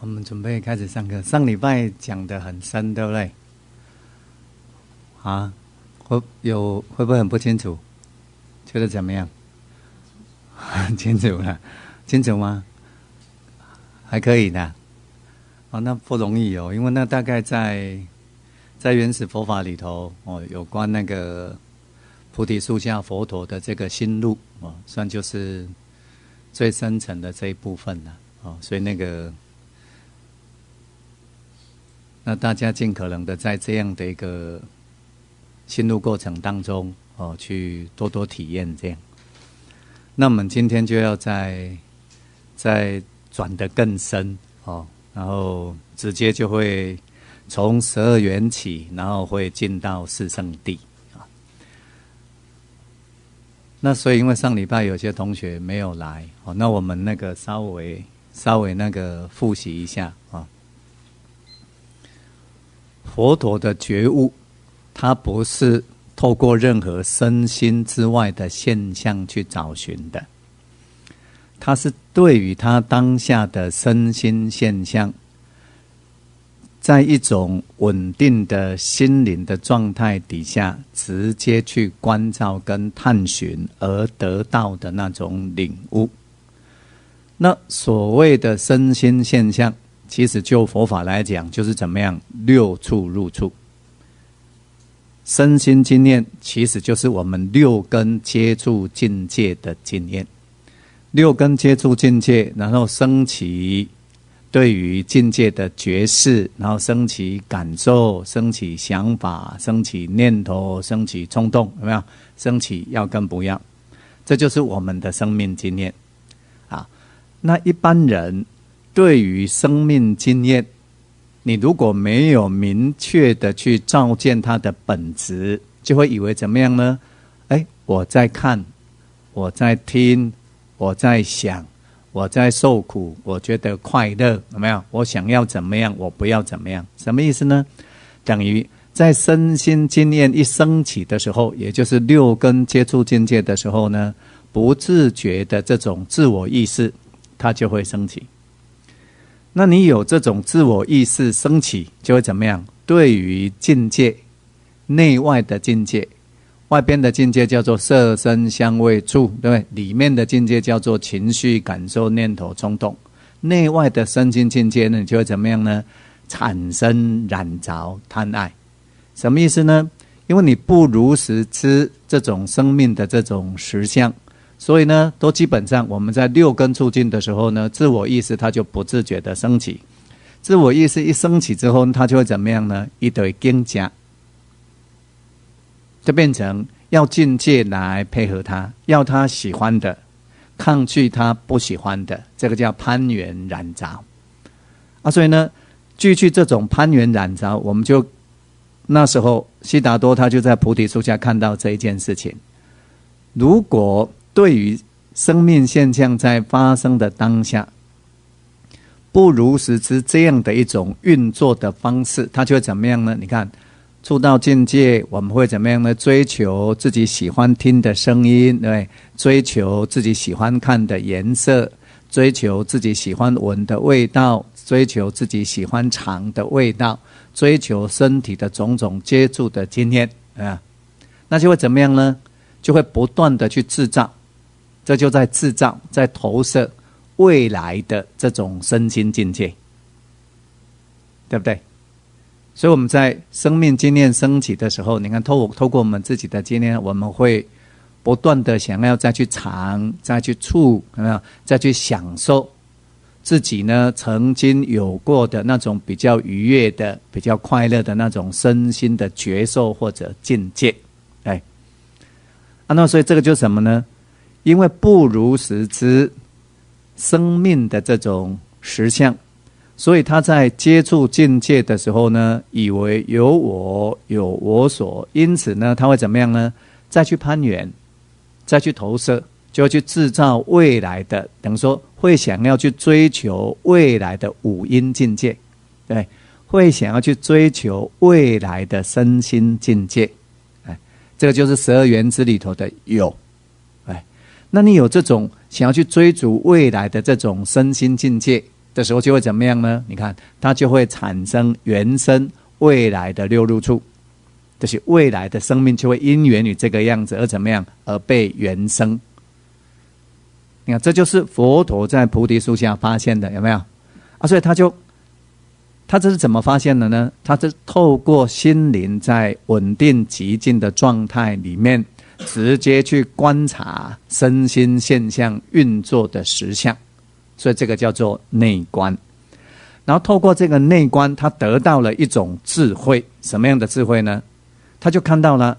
我们准备开始上课。上礼拜讲得很深，对不对？啊，会不会很不清楚？觉得怎么样？很清楚了，清楚吗？还可以的。哦，那不容易哦，因为那大概在原始佛法里头哦，有关那个菩提树下佛陀的这个心路哦，算就是最深层的这一部分了哦，所以那大家尽可能的在这样的一个心路过程当中哦，去多多体验这样。那我们今天就要再转得更深哦，然后直接就会从12缘起，然后会进到四圣谛啊。那所以因为上礼拜有些同学没有来哦，那我们那个稍微那个复习一下啊。佛陀的觉悟，它不是透过任何身心之外的现象去找寻的，它是对于他当下的身心现象，在一种稳定的心灵的状态底下，直接去关照跟探寻而得到的那种领悟。那所谓的身心现象，其实就佛法来讲，就是怎么样六处入处。身心经验其实就是我们六根接触境界的经验。六根接触境界，然后升起对于境界的觉识，然后升起感受，升起想法，升起念头，升起冲动，有没有？升起要跟不要，这就是我们的生命经验啊。那一般人对于生命经验，你如果没有明确的去照见它的本质，就会以为怎么样呢？我在看，我在听，我在想，我在受苦，我觉得快乐，有没有？我想要怎么样，我不要怎么样，什么意思呢？等于在身心经验一升起的时候，也就是六根接触境界的时候呢，不自觉的这种自我意识，它就会升起。那你有这种自我意识升起，就会怎么样？对于境界，内外的境界，外边的境界叫做色声香味触，对不对？里面的境界叫做情绪感受念头冲动。内外的身心境界呢，你就会怎么样呢？产生染着贪爱。什么意思呢？因为你不如实知这种生命的这种实相，所以呢，都基本上我们在六根促进的时候呢，自我意识它就不自觉的升起。自我意识一升起之后，它就会怎么样呢？一堆境界，就变成要境界来配合它，要他喜欢的，抗拒他不喜欢的，这个叫攀缘染着啊。所以呢，据这种攀缘染着，我们就那时候悉达多他就在菩提树下看到这一件事情。如果对于生命现象在发生的当下，不如实知这样的一种运作的方式，它就会怎么样呢？你看，触到境界，我们会怎么样呢？追求自己喜欢听的声音，对，追求自己喜欢看的颜色，追求自己喜欢闻的味道，追求自己喜欢尝的味道，追求身体的种种接触的经验啊，那就会怎么样呢？就会不断的去制造，这就在制造，在投射未来的这种身心境界，对不对？所以我们在生命经验升起的时候，你看透过我们自己的经验，我们会不断的想要再去尝，再去触，有没有？再去享受自己呢曾经有过的那种比较愉悦的、比较快乐的那种身心的觉受或者境界，那所以这个就是什么呢？因为不如实知生命的这种实相，所以他在接触境界的时候呢，以为有我有我所，因此呢，他会怎么样呢？再去攀缘，再去投射，就会去制造未来的，等于说会想要去追求未来的五阴境界，对，会想要去追求未来的身心境界。这个就是12缘支里头的有，那你有这种想要去追逐未来的这种身心境界，的时候就会怎么样呢？你看，它就会产生原生未来的六入处，就是未来的生命就会因缘于这个样子而怎么样而被原生。你看，这就是佛陀在菩提树下发现的，有没有啊？所以他这是怎么发现的呢？他是透过心灵在稳定极静的状态里面，直接去观察身心现象运作的实相，所以这个叫做内观。然后透过这个内观，他得到了一种智慧。什么样的智慧呢？他就看到了，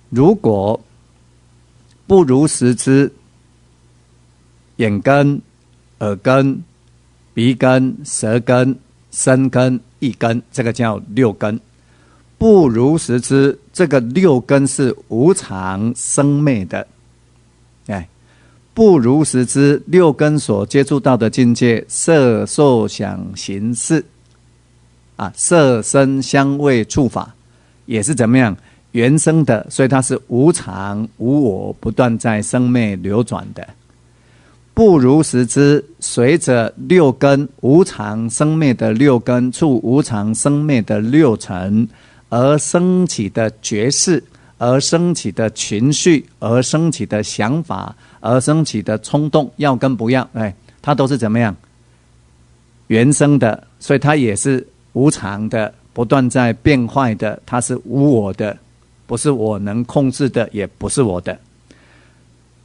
如果不如实知眼根、耳根、鼻根、舌根、身根、意根，这个叫六根。不如实知，这个六根是无常生灭的。不如实知，六根所接触到的境界，色、受、想、行、识色、声、香味、触法，也是怎么样原生的，所以它是无常无我，不断在生灭流转的。不如实知，随着六根无常生灭的六根处无常生灭的六尘而升起的觉识，而升起的情绪，而升起的想法，而升起的冲动，要跟不要，它都是怎么样原生的，所以它也是无常的，不断在变坏的，它是无我的，不是我能控制的，也不是我的。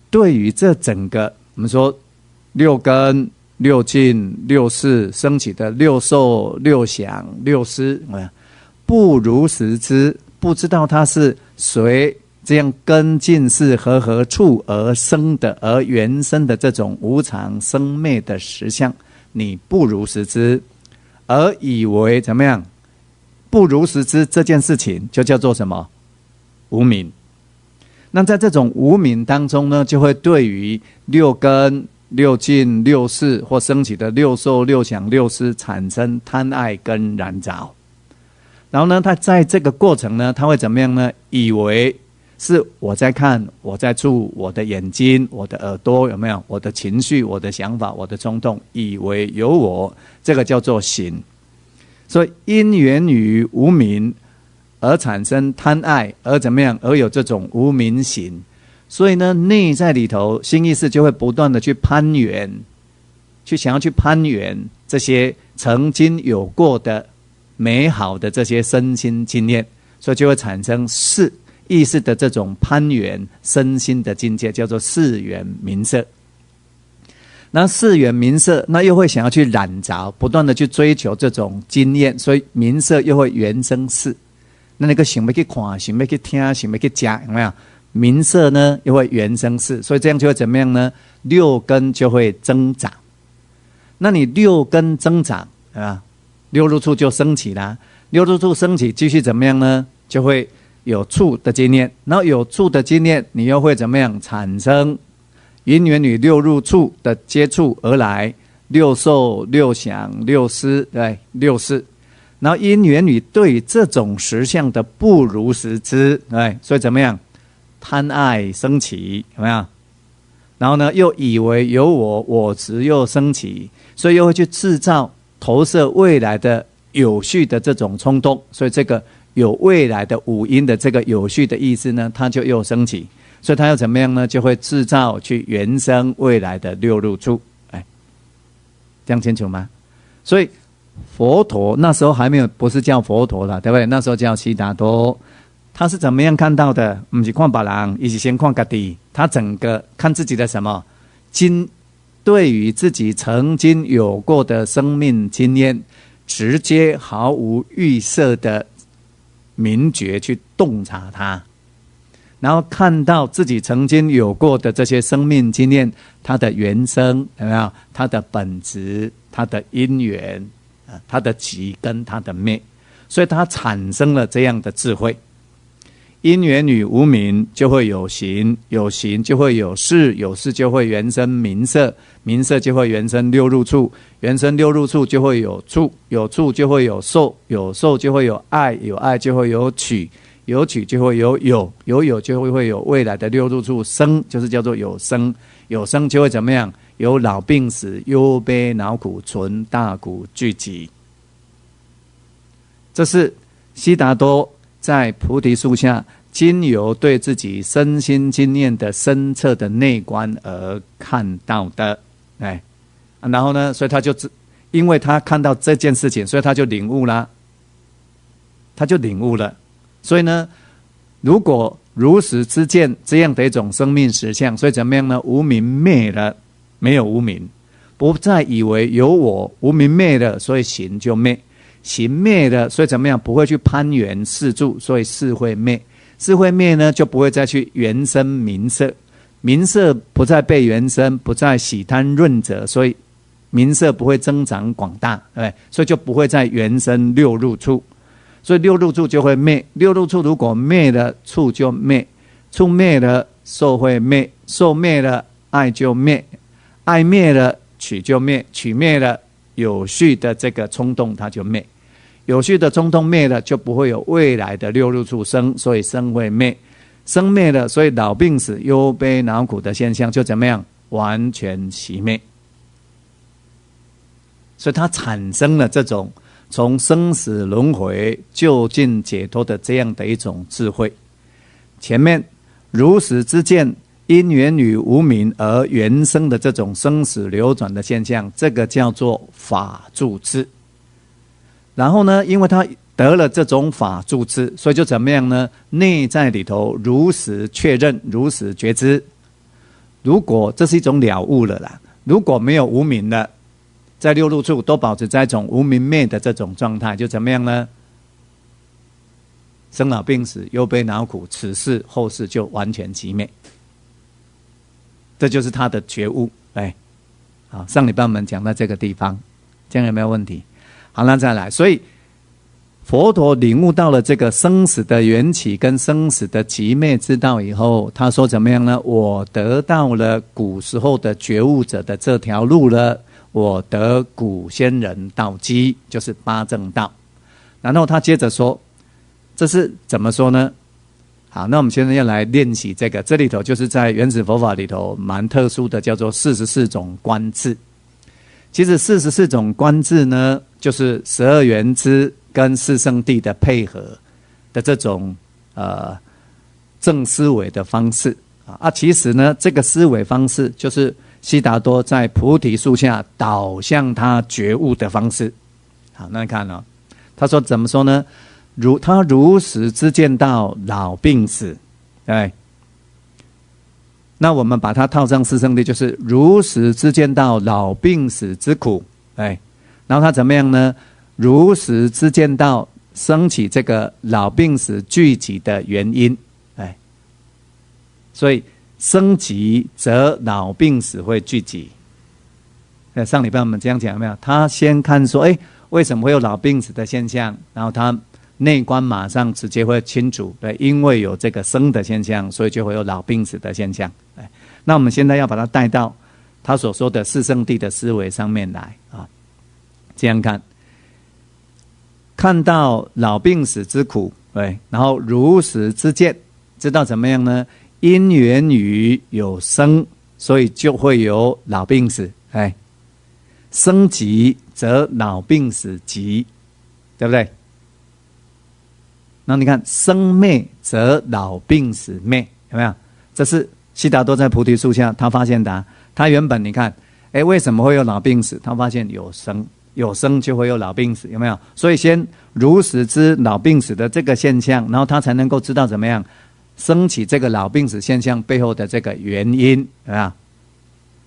对于这整个我们说六根、六境、六识升起的六受、六想、六思，不如实知，不知道它是随这样根境是和处而生的，而原生的这种无常生灭的实相，你不如实知，而以为怎么样？不如实知这件事情就叫做什么？无明。那在这种无明当中呢，就会对于六根、六境、六识或升起的六受、六想、六思产生贪爱跟染着。然后呢，他在这个过程呢，他会怎么样呢？以为是我在看，我在触，我的眼睛、我的耳朵，有没有？我的情绪、我的想法、我的冲动，以为有我，这个叫做行。所以因缘于无明而产生贪爱，而怎么样？而有这种无明行。所以呢，内在里头心意识就会不断的去攀缘，去想要去攀缘这些曾经有过的美好的这些身心经验，所以就会产生识意识的这种攀缘身心的境界，叫做识缘名色。那识缘名色，那又会想要去染着，不断的去追求这种经验，所以名色又会原生识。那个想要去看，想要去听，想要去吃，有没有？名色呢又会原生识，所以这样就会怎么样呢？六根就会增长。那你六根增长六入处就升起啦，六入处升起，继续怎么样呢？就会有触的经验，然后有触的经验，你又会怎么样产生因缘与六入处的接触而来，六受、六想、六思，对，六识。然后因缘与对这种实相的不如实知，对，所以怎么样？贪爱升起，有没有？然后呢，又以为有我，我执又升起，所以又会去制造投射未来的有序的这种冲动，所以这个有未来的五阴的这个有序的意思呢，它就又升起，所以它又怎么样呢？就会制造去原生未来的六入处。这样清楚吗？所以佛陀那时候还没有，不是叫佛陀了，对不对？那时候叫悉达多。他是怎么样看到的？不是看别人，也是先看自己。他整个看自己的什么对于自己曾经有过的生命经验，直接毫无预设的明觉去洞察它，然后看到自己曾经有过的这些生命经验，它的原生有没有？它的本质，它的因缘，它的起跟它的灭，所以它产生了这样的智慧。因缘与无明就会有形，有形就会有识，有识就会原生名色，名色就会原生六入处，原生六入处就会有处，有处就会有受，有受就会有爱，有爱就会有取，有取就会有有就会有未来的六入处生，就是叫做有生，有生就会怎么样？有老病死、忧悲恼苦、存大苦聚集。这是悉达多在菩提树下经由对自己身心经验的深彻的内观而看到的。然后呢，所以他就因为他看到这件事情，所以他就领悟了，所以呢，如果如实知见这样的一种生命实相，所以怎么样呢？无明灭了，没有无明，不再以为有我，无明灭了，所以行就灭，行灭了，所以怎么样？不会去攀缘事住，所以事会灭，事会灭呢，就不会再去缘生名色，名色不再被缘生，不再喜贪润者，所以名色不会增长广大，对不对？所以就不会再缘生六入处。所以六入处就会灭，六入处如果灭了，处就灭，处灭了，受会灭，受灭了，爱就灭，爱灭了，取就灭，取灭了，有序的这个冲动它就灭，有序的冲动灭了，就不会有未来的六入处生，所以生会灭，生灭了，所以老病死、忧悲恼苦的现象就怎么样？完全熄灭。所以它产生了这种从生死轮回就近解脱的这样的一种智慧。前面如实知见因缘与无明而原生的这种生死流转的现象，这个叫做法住智。然后呢，因为他得了这种法住智，所以就怎么样呢？内在里头如实确认，如实觉知。如果这是一种了悟了啦，如果没有无明了，在六入处都保持在一种无明灭的这种状态，就怎么样呢？生老病死、忧悲恼苦，此世后世就完全寂灭。这就是他的觉悟。好，上礼拜我们讲到这个地方，这样有没有问题？好，那再来。所以佛陀领悟到了这个生死的缘起跟生死的寂灭之道以后，他说怎么样呢？我得到了古时候的觉悟者的这条路了。我得古仙人道基，就是八正道。然后他接着说，这是怎么说呢？好，那我们现在要来练习这个，这里头就是在原始佛法里头蛮特殊的，叫做44种观智。其实44种观智呢，就是12缘支跟四圣谛的配合的这种正思维的方式其实呢，这个思维方式就是悉达多在菩提树下导向他觉悟的方式。好，那你看他说怎么说呢？他如实知见到老病死，那我们把它套上四圣谛，就是如实知见到老病死之苦，然后他怎么样呢？如实知见到升起这个老病死聚集的原因，所以升级则老病死会聚集。上礼拜我们这样讲有没有？他先看说，为什么会有老病死的现象？然后他内观马上直接会清楚，因为有这个生的现象，所以就会有老病死的现象。那我们现在要把它带到他所说的四圣谛的思维上面来这样看到老病死之苦，然后如实知见，知道怎么样呢？因缘于有生，所以就会有老病死。生急则老病死急，对不对？那你看生灭则老病死灭，有没有？这是悉达多在菩提树下他发现的他原本你看为什么会有老病死？他发现有生，有生就会有老病死，有没有？所以先如实知老病死的这个现象，然后他才能够知道怎么样升起这个老病死现象背后的这个原因。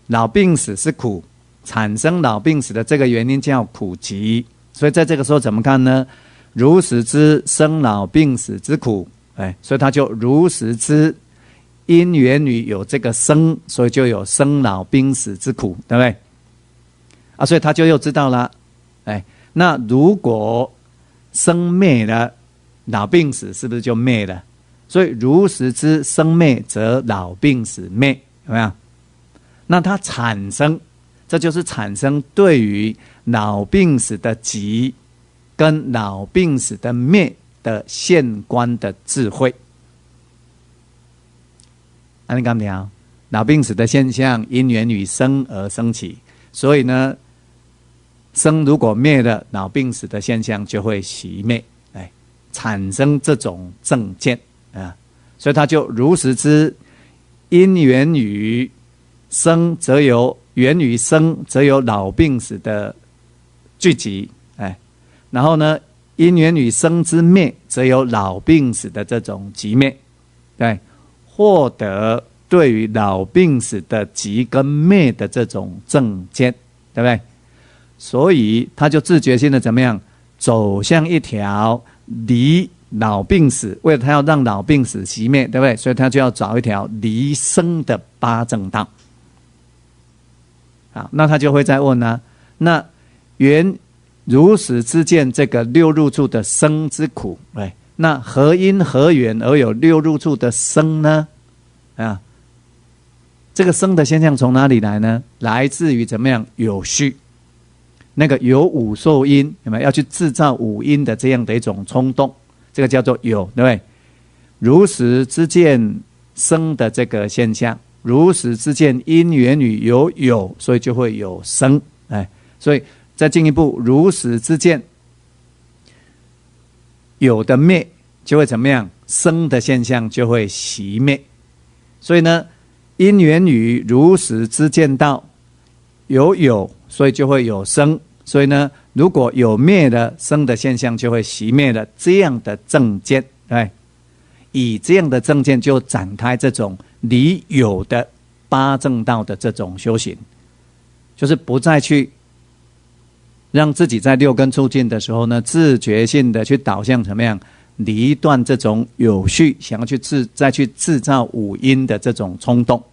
老病死是苦，产生老病死的这个原因叫苦集。所以在这个时候怎么看呢？如实知生老病死之苦，所以他就如实知因缘于有这个生，所以就有生老病死之苦，对不对？所以他就又知道了，那如果生灭了，老病死是不是就灭了？所以如实知生灭则老病死灭，有没有？那它产生，这就是产生对于老病死的集跟老病死的灭的现观的智慧。你敢听？老病死的现象因缘于生而生起，所以呢，生如果灭了，老病死的现象就会熄灭，产生这种正见啊，所以他就如实知，因缘于生则有源于生则有老病死的聚集，然后呢，因缘于生之灭则有老病死的这种寂灭，获得对于老病死的寂跟灭的这种正见，对不对？所以他就自觉性的怎么样走向一条离老病死，为了他要让老病死熄灭，对不对？所以他就要找一条离生的八正道。好，那他就会再问啊，那原如实知见这个六入处的生之苦，那何因何缘而有六入处的生呢？这个生的现象从哪里来呢？来自于怎么样有序，那个有五受因，有没有要去制造五因的这样的一种冲动，这个叫做有，对不对？如实知见生的这个现象，如实知见因缘于有，所以就会有生，所以再进一步如实知见有的灭，就会怎么样？生的现象就会熄灭。所以呢，因缘于如实知见到有，所以就会有生。所以呢，如果有灭了，生的现象就会熄灭了。这样的正见，以这样的正见就展开这种离有的八正道的这种修行，就是不再去让自己在六根促进的时候呢，自觉性的去导向怎么样离断这种有序，想要去再去制造五因的这种冲动。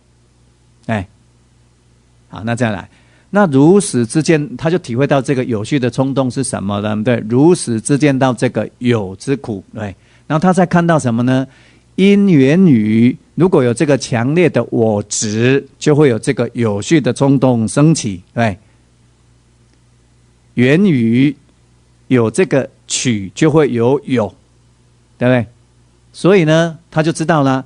好，那再来，那如实知见，他就体会到这个有序的冲动是什么呢？对，如实知见到这个有之苦，对，然后他再看到什么呢？因缘于如果有这个强烈的我执，就会有这个有序的冲动升起，对，源于有这个取，就会有，对不对？所以呢，他就知道了。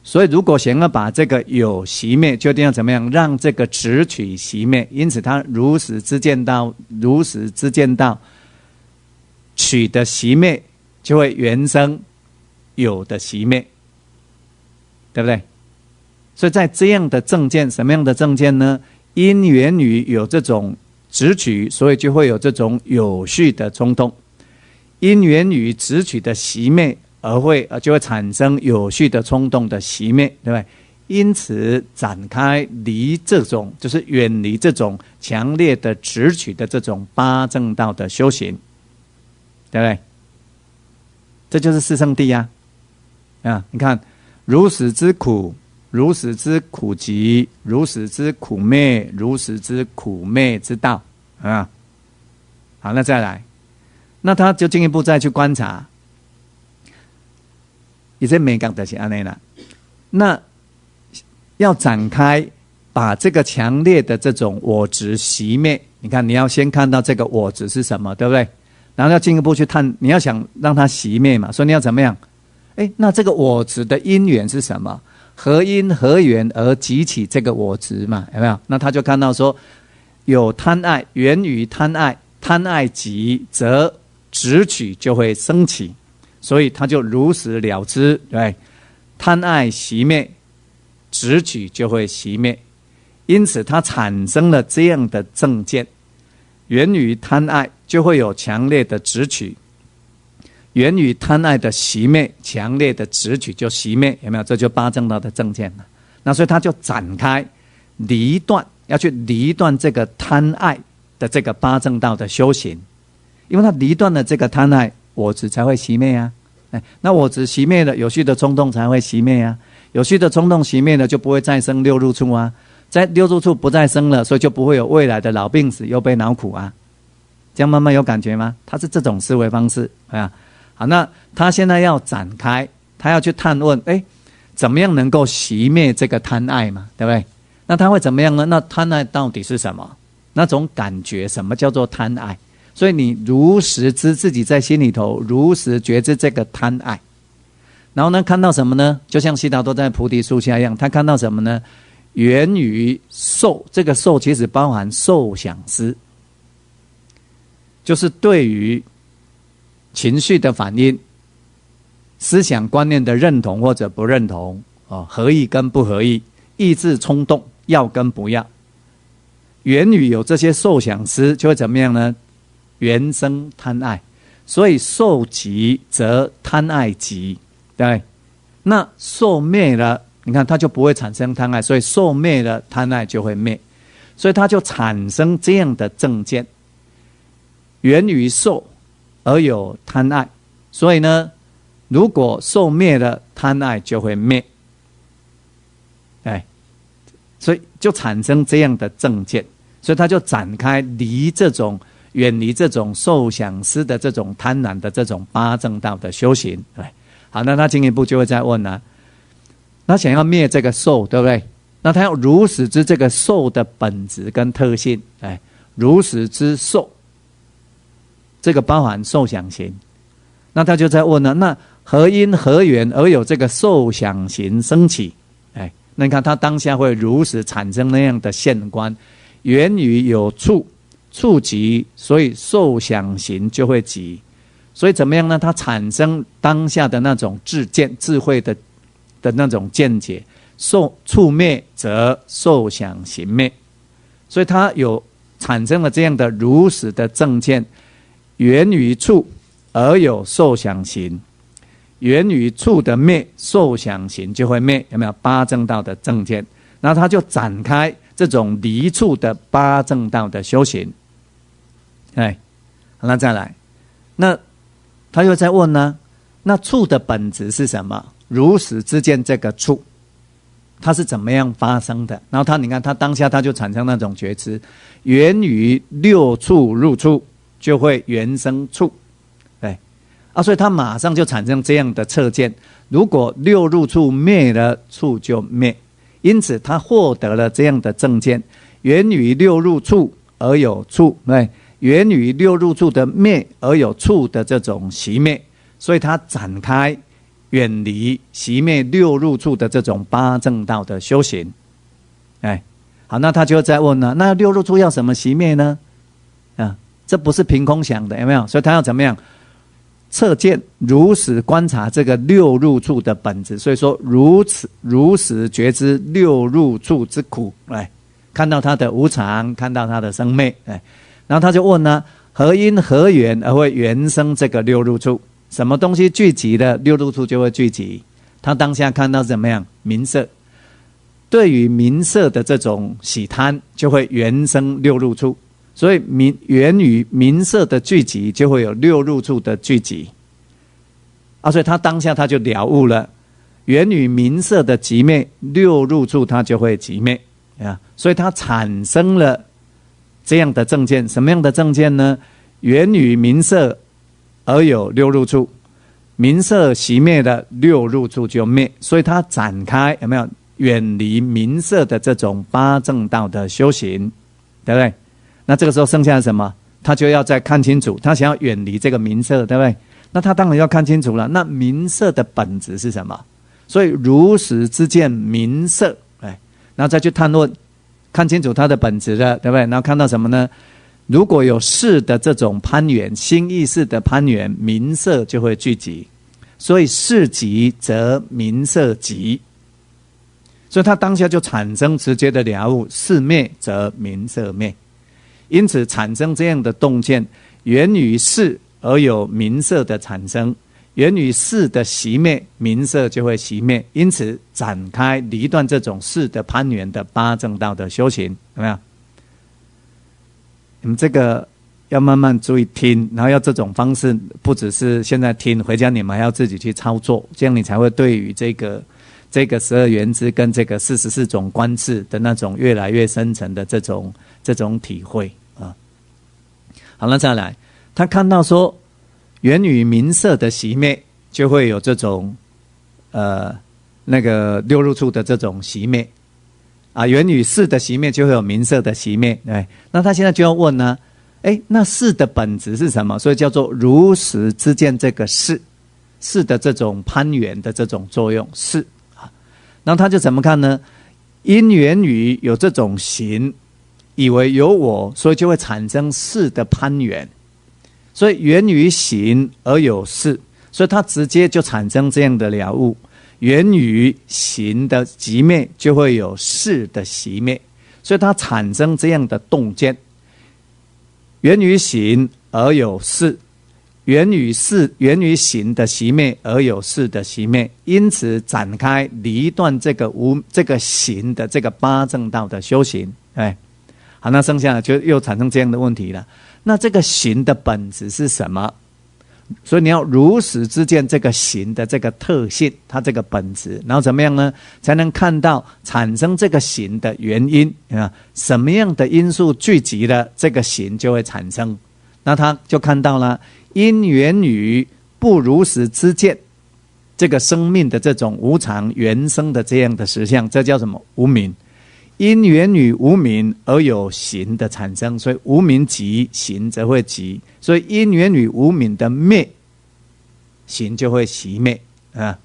所以如果想要把这个有熄灭，就一定要怎么样让这个执取熄灭。因此他如实知见到取的熄灭，就会原生有的熄灭，对不对？所以在这样的正见，什么样的正见呢？因缘于有这种执取，所以就会有这种有序的冲动。因缘于执取的熄灭，就会产生有序的冲动的熄灭，对不对？因此展开离这种，就是远离这种强烈的执取的这种八正道的修行，对不对？这就是四圣谛啊！你看，如实知苦，如实知苦集，如实知苦灭，如实知苦灭之道啊！好，那再来，那他就进一步再去观察。也在美感的是安内啦，那要展开把这个强烈的这种我执熄灭。你看，你要先看到这个我执是什么，对不对？然后要进一步去探，你要想让它熄灭嘛，所以你要怎么样？那这个我执的因缘是什么？何因何缘而激起这个我执嘛？有没有？那他就看到说，有贪爱，源于贪爱，贪爱急，则执取就会升起。所以他就如实了知，对，贪爱熄灭，执取就会熄灭。因此他产生了这样的正见，源于贪爱就会有强烈的执取，源于贪爱的熄灭，强烈的执取就熄灭，有没有？这就八正道的正见了。那所以他就展开离断，要去离断这个贪爱的这个八正道的修行，因为他离断了这个贪爱，我执才会熄灭啊！那我执熄灭了，有序的冲动才会熄灭啊！有序的冲动熄灭了，就不会再生六入处啊！在六入处不再生了，所以就不会有未来的老病死、忧悲恼苦啊！这样慢慢有感觉吗？他是这种思维方式啊！好，那他现在要展开，他要去探问，怎么样能够熄灭这个贪爱嘛？对不对？那他会怎么样呢？那贪爱到底是什么？那种感觉，什么叫做贪爱？所以你如实知自己在心里头，如实觉知这个贪爱，然后呢，看到什么呢？就像悉达多在菩提树下一样，他看到什么呢？源于受，这个受其实包含受想思，就是对于情绪的反应、思想观念的认同或者不认同，合意跟不合意，意志冲动，要跟不要。源于有这些受想思，就会怎么样呢？原生贪爱，所以受极则贪爱极，对。那受灭了，你看它就不会产生贪爱，所以受灭了，贪爱就会灭，所以它就产生这样的正见。源于受而有贪爱，所以呢，如果受灭了，贪爱就会灭，所以就产生这样的正见，所以它就展开远离这种受想思的这种贪婪的这种八正道的修行。好，那他进一步就会再问了，他想要灭这个受，对不对？那他要如实知这个受的本质跟特性，如实知受，这个包含受想行。那他就在问了，那何因何缘而有这个受想行生起？那你看他当下会如实产生那样的现观，源于有处，处极，所以受想行就会极。所以怎么样呢？它产生当下的那种智见、智慧的那种见解，处灭则受想行灭，所以它有产生了这样的如实的正见，源于处而有受想行，源于处的灭，受想行就会灭，有没有？八正道的正见，然后它就展开这种离处的八正道的修行。那再来，那他又在问呢，那处的本质是什么？如实知见这个处，它是怎么样发生的？然后你看他当下他就产生那种觉知，源于六处入处，就会原生处，所以他马上就产生这样的测见。如果六入处灭了，处就灭，因此他获得了这样的正见，源于六入处而有处，源于六入处的灭而有处的这种熄灭，所以他展开远离熄灭六入处的这种八正道的修行。好，那他就在问了，那六入处要什么熄灭呢？这不是凭空想的，有没有？所以他要怎么样？测见如实观察这个六入处的本质，所以说如实觉知六入处之苦，看到它的无常，看到它的生灭。然后他就问呢，何因何缘而会原生这个六入处？什么东西聚集了，六入处就会聚集。他当下看到怎么样？名色，对于名色的这种喜贪，就会原生六入处。所以源于名色的聚集，就会有六入处的聚集。所以他当下他就了悟了，源于名色的寂灭，六入处它就会寂灭。所以他产生了这样的正见。什么样的正见呢？源于名色而有六入处，名色熄灭了，六入处就灭。所以他展开，有没有？远离名色的这种八正道的修行，对不对？那这个时候剩下的什么？他就要再看清楚，他想要远离这个名色，对不对？那他当然要看清楚了，那名色的本质是什么？所以如实知见名色，然后再去探问，看清楚它的本质了，对不对？然后看到什么呢？如果有事的这种攀缘，心意识的攀缘，名色就会聚集，所以事集则名色集，所以他当下就产生直接的了悟，事灭则名色灭。因此产生这样的洞见，源于事而有名色的产生，源于事的熄灭，名色就会熄灭。因此展开离断这种事的攀缘的八正道的修行，有没有？你们这个要慢慢注意听，然后要这种方式，不只是现在听，回家你们还要自己去操作，这样你才会对于这个12缘支跟这个44种观智的那种越来越深层的这种体会啊。好了，再来，他看到说，源于名色的熄灭，就会有这种那个六入处的这种熄灭啊，源于事的熄灭，就会有名色的熄灭。那他现在就要问呢，那事的本质是什么？所以叫做如实知见这个事的这种攀缘的这种作用事啊。然后他就怎么看呢？因缘于有这种行，以为有我，所以就会产生事的攀缘，所以源于行而有事，所以它直接就产生这样的了悟。源于行的寂灭，就会有事的熄灭，所以它产生这样的洞见。源于行而有事，源于行的熄灭而有事的熄灭，因此展开离断这个行的这个八正道的修行。好，那剩下的就又产生这样的问题了。那这个行的本质是什么？所以你要如实知见这个行的这个特性，它这个本质，然后怎么样呢？才能看到产生这个行的原因啊？什么样的因素聚集了，这个行就会产生。那他就看到了，因缘于不如实知见这个生命的这种无常原生的这样的实相，这叫什么？无明。因缘于无明而有行的产生，所以无明集，行则会集。所以因缘于无明的灭，行就会熄灭啊。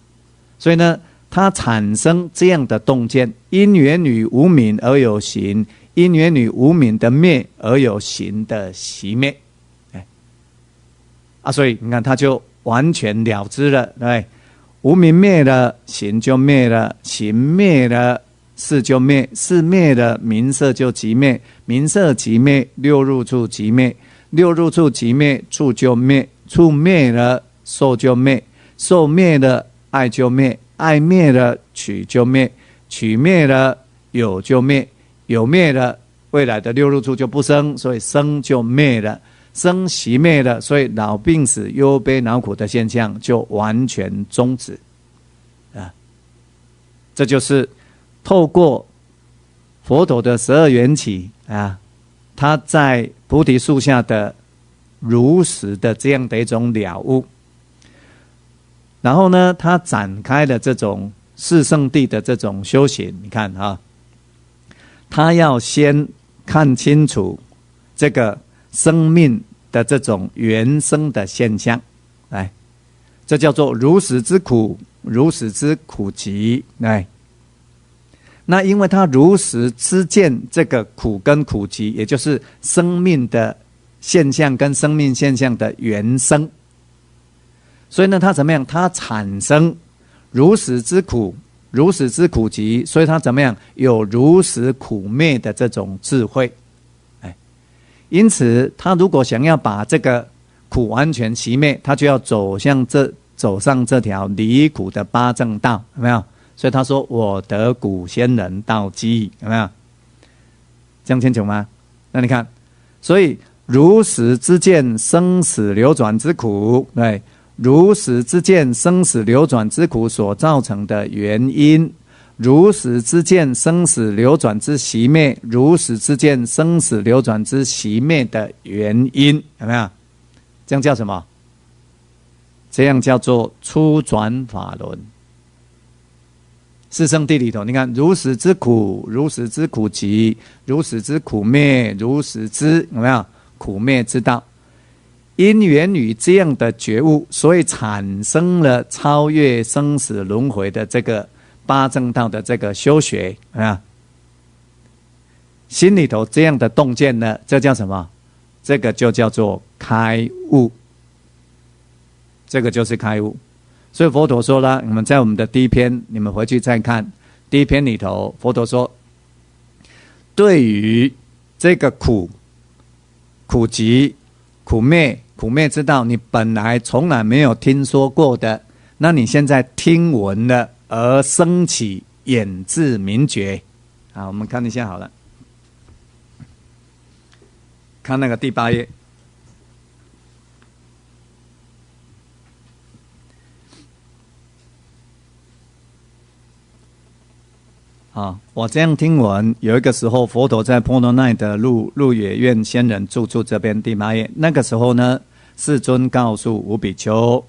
所以呢，它产生这样的洞见：因缘于无明而有行，因缘于无明的灭而有行的熄灭。所以你看，它就完全了知了，对，无明灭了，行就灭了，行灭了，事就灭，事灭了，名色就即灭，名色即灭，六入处即灭，六入处即灭，处就灭，处灭了，受就灭，受灭了，爱就灭，爱灭了，取就灭，取灭了，有就灭，有灭了，未来的六入处就不生，所以生就灭了，生熄灭了，所以老病死忧悲恼苦的现象就完全终止这就是透过佛陀的12缘起他在菩提树下的如实的这样的一种了悟，然后呢，他展开了这种四圣谛的这种修行。你看他要先看清楚这个生命的这种原生的现象，这叫做如实之苦，如实之苦集。那因为他如实知见这个苦跟苦集，也就是生命的现象跟生命现象的原生，所以呢，他怎么样？他产生如实之苦，如实之苦集，所以他怎么样？有如实苦灭的这种智慧。因此，他如果想要把这个苦完全熄灭，他就要走上这条离苦的八正道，有没有？所以他说：“我得古仙人道基，有没有？这样清楚吗？那你看，所以如实知见生死流转之苦，对，如实知见生死流转之苦所造成的原因，如实知见生死流转之熄灭，如实知见生死流转之熄灭的原因，有没有？这样叫什么？这样叫做初转法轮。”四圣谛里头，你看如实之苦，如实之苦集，如实之苦灭，如实之有没有苦灭之道？因缘于这样的觉悟，所以产生了超越生死轮回的这个八正道的这个修学心里头这样的洞见呢，这叫什么？这个就叫做开悟，这个就是开悟。所以佛陀说了，我们在我们的第一篇，你们回去再看第一篇里头，佛陀说，对于这个苦集、苦灭之道，你本来从来没有听说过的，那你现在听闻了而生起眼智明觉。我们看一下好了，看那个第8页。我这样听闻，有一个时候，佛陀在波罗奈的鹿野苑仙人住处这边第8页，那个时候呢，世尊告诉五比丘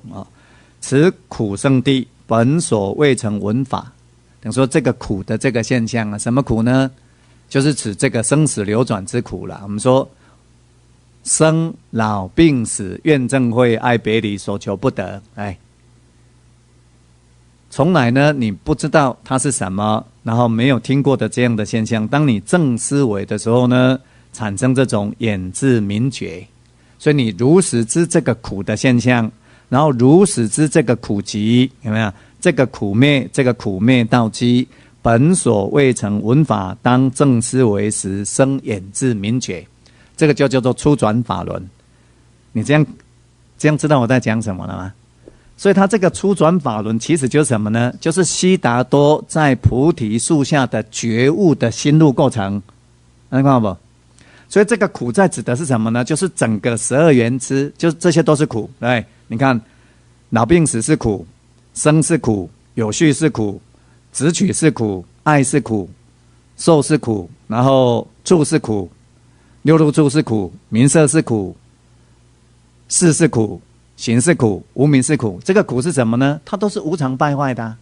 此苦圣谛本所未曾闻法。等于说这个苦的这个现象什么苦呢？就是指这个生死流转之苦了。我们说生老病死、怨憎会、爱别离、所求不得，从来呢你不知道它是什么，然后没有听过的这样的现象，当你正思维的时候呢，产生这种眼智明觉，所以你如实知这个苦的现象，然后如实知这个苦集，有没有？这个苦灭道机，本所未成闻法，当正思维时生眼智明觉，这个就叫做初转法轮。你这样知道我在讲什么了吗？所以他这个初转法轮其实就是什么呢？就是悉达多在菩提树下的觉悟的心路过程，能看到不？所以这个苦在指的是什么呢？就是整个12缘支，就是这些都是苦。对，你看老病死是苦，生是苦，有序是苦，执取是苦，爱是苦，受是苦，然后住是苦，六入住是苦，名色是苦，事是苦，行是苦，无明是苦。这个苦是什么呢？它都是无常败坏的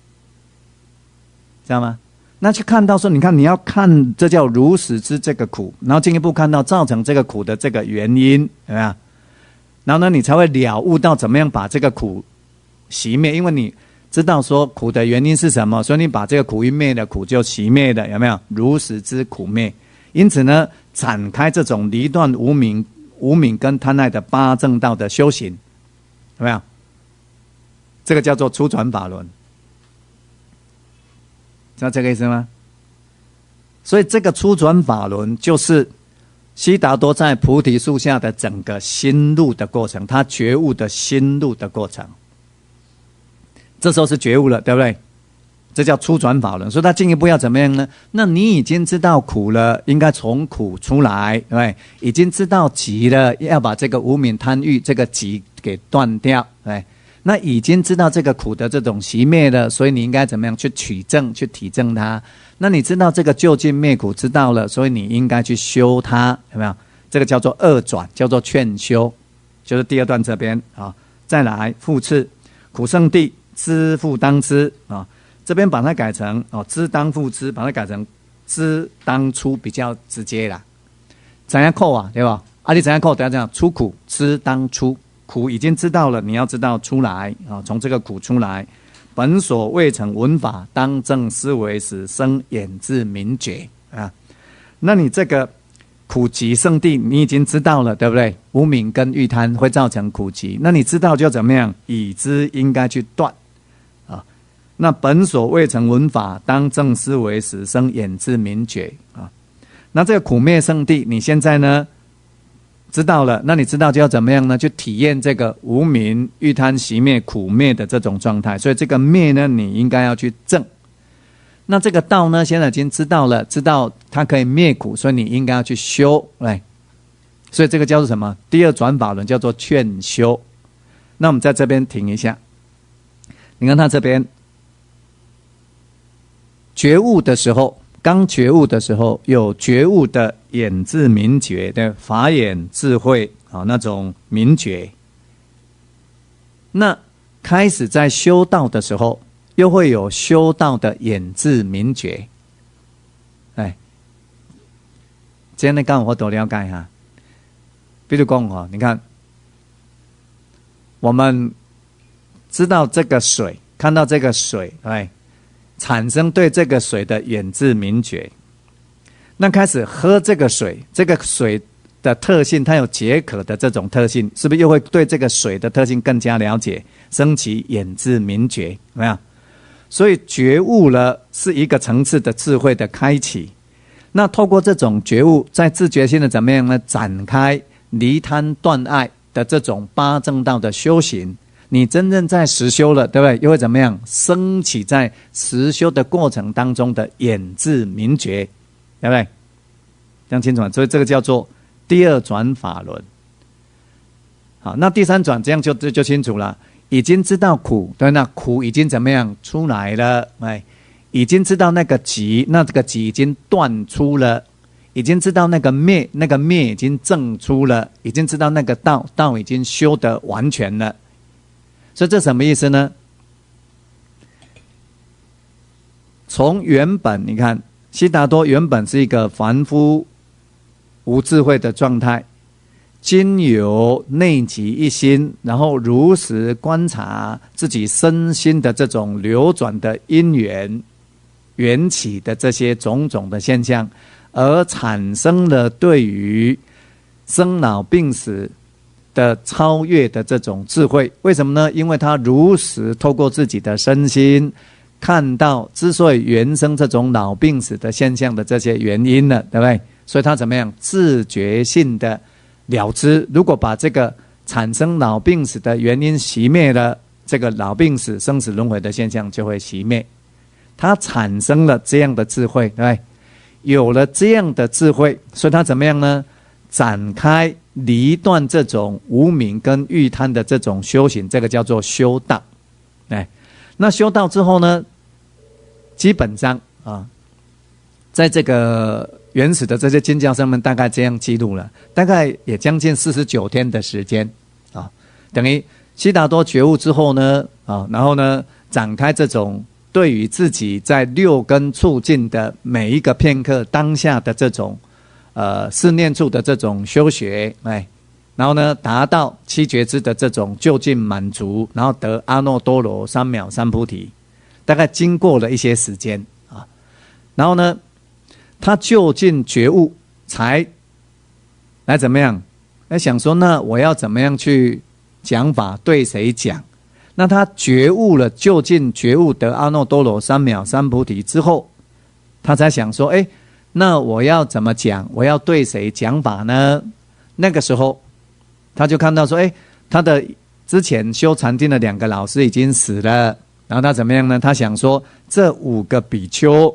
知道吗？那去看到说，你看你要看，这叫如实知这个苦，然后进一步看到造成这个苦的这个原因，有没有？然后呢，你才会了悟到怎么样把这个苦熄灭，因为你知道说苦的原因是什么，所以你把这个苦一灭了，苦就熄灭了，有没有？如实知苦灭。因此呢，展开这种离断无明跟贪爱的八正道的修行，有没有？这个叫做初转法轮，知道这个意思吗？所以这个初转法轮就是悉达多在菩提树下的整个心路的过程，他觉悟的心路的过程。这时候是觉悟了，对不对？这叫初转法轮。所以他进一步要怎么样呢？那你已经知道苦了，应该从苦出来，对不对？已经知道集了，要把这个无明贪欲这个集给断掉，对。那已经知道这个苦的这种熄灭了，所以你应该怎么样去取证，去体证它。那你知道这个究竟灭苦知道了，所以你应该去修它，有没有？这个叫做二转，叫做劝修，就是第二段这边啊。再来复次，苦圣地知复当知啊，这边把它改成知当复知，把它改成知当出，比较直接啦。怎样扣啊，对吧？你怎样扣？等下讲出苦，知当出。苦已经知道了，你要知道出来啊，从这个苦出来。本所未成闻法，当正思维时生眼智明觉啊。那你这个苦集圣地你已经知道了，对不对？无明跟欲贪会造成苦集，那你知道就怎么样？已知应该去断啊。那本所未成闻法，当正思维时生眼智明觉啊。那这个苦灭圣地，你现在呢知道了，那你知道就要怎么样呢？去体验这个无明欲贪熄灭苦灭的这种状态。所以这个灭呢，你应该要去证。那这个道呢，现在已经知道了，知道它可以灭苦，所以你应该要去修，来。所以这个叫做什么？第二转法轮叫做劝修。那我们在这边停一下，你看他这边觉悟的时候，刚觉悟的时候，有觉悟的眼智明觉的法眼智慧那种明觉。那开始在修道的时候，又会有修道的眼智明觉。哎，这样你刚我多了解哈。比如讲你看，我们知道这个水，看到这个水，产生对这个水的眼智明觉。那开始喝这个水，这个水的特性，它有解渴的这种特性，是不是又会对这个水的特性更加了解，升起眼智明觉？有没有？所以觉悟了是一个层次的智慧的开启。那透过这种觉悟，在自觉性的怎么样呢？展开离贪断爱的这种八正道的修行。你真正在实修了，对不对？又会怎么样？升起在实修的过程当中的眼智明觉，对不对？这样清楚吗？所以这个叫做第二转法轮。好，那第三转这样就清楚了。已经知道苦，对，那苦已经怎么样出来了？已经知道那个集，那这个集已经断出了。已经知道那个灭，那个灭已经证出了。已经知道那个道，道已经修得完全了。所以这什么意思呢？从原本你看，悉达多原本是一个凡夫无智慧的状态，经由内集一心，然后如实观察自己身心的这种流转的因缘，缘起的这些种种的现象，而产生了对于生老病死的超越的这种智慧。为什么呢？因为他如实透过自己的身心看到之所以原生这种老病死的现象的这些原因了，对不对？所以他怎么样自觉性的了知，如果把这个产生老病死的原因熄灭了，这个老病死生死轮回的现象就会熄灭。他产生了这样的智慧，对不对？有了这样的智慧，所以他怎么样呢？展开离断这种无明跟欲贪的这种修行，这个叫做修道。那修道之后呢，基本上在这个原始的这些经教上面大概这样记录了，大概也将近49天的时间等于悉达多觉悟之后呢然后呢展开这种对于自己在六根处境的每一个片刻当下的这种四念处的这种修学，然后呢达到七觉支的这种究竟满足，然后得阿耨多罗三藐三菩提，大概经过了一些时间然后呢他究竟觉悟，才来怎么样？来想说，那我要怎么样去讲法，对谁讲？那他觉悟了，究竟觉悟得阿耨多罗三藐三菩提之后，他才想说，那我要怎么讲？我要对谁讲法呢？那个时候，他就看到说，他的之前修禅定的2个老师已经死了，然后他怎么样呢？他想说，这5个比丘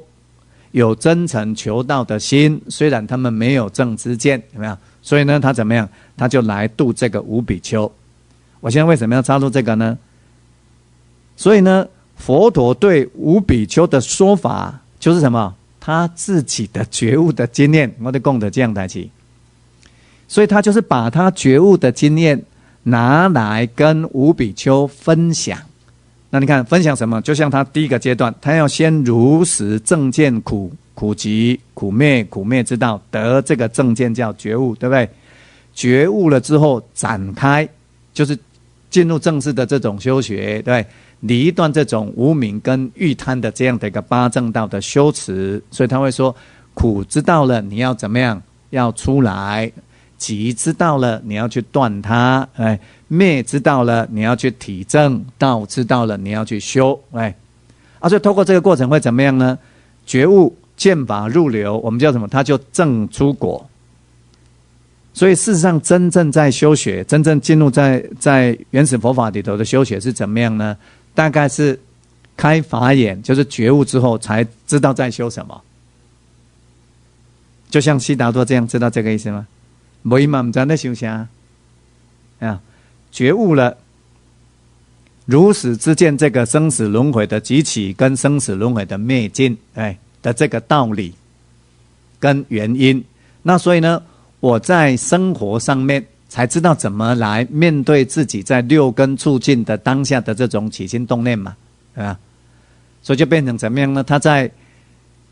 有真诚求道的心，虽然他们没有正知见，有没有？所以呢，他怎么样？他就来度这个5比丘。我现在为什么要插入这个呢？所以呢，佛陀对5比丘的说法就是什么？他自己的觉悟的经验，我的供的这样台起，所以他就是把他觉悟的经验拿来跟5比丘分享。那你看分享什么？就像他第一个阶段，他要先如实正见苦集苦灭之道，得这个正见叫觉悟，对不对？觉悟了之后展开，就是进入正式的这种修学，对不对？离断这种无明跟欲贪的这样的一个八正道的修持，所以他会说苦知道了你要怎么样，要出来；集知道了你要去断它，灭知道了你要去体证，道知道了你要去修，所以透过这个过程会怎么样呢？觉悟见法入流，我们叫什么？它就证出果。所以事实上真正在修学，真正进入在原始佛法里头的修学是怎么样呢？大概是开法眼，就是觉悟之后才知道在修什么。就像悉达多这样，知道这个意思吗？没嘛，不知道在修啥觉悟了，如实知见这个生死轮回的集起跟生死轮回的灭尽，的这个道理跟原因。那所以呢，我在生活上面才知道怎么来面对自己在六根处境的当下的这种起心动念嘛，所以就变成怎么样呢？他在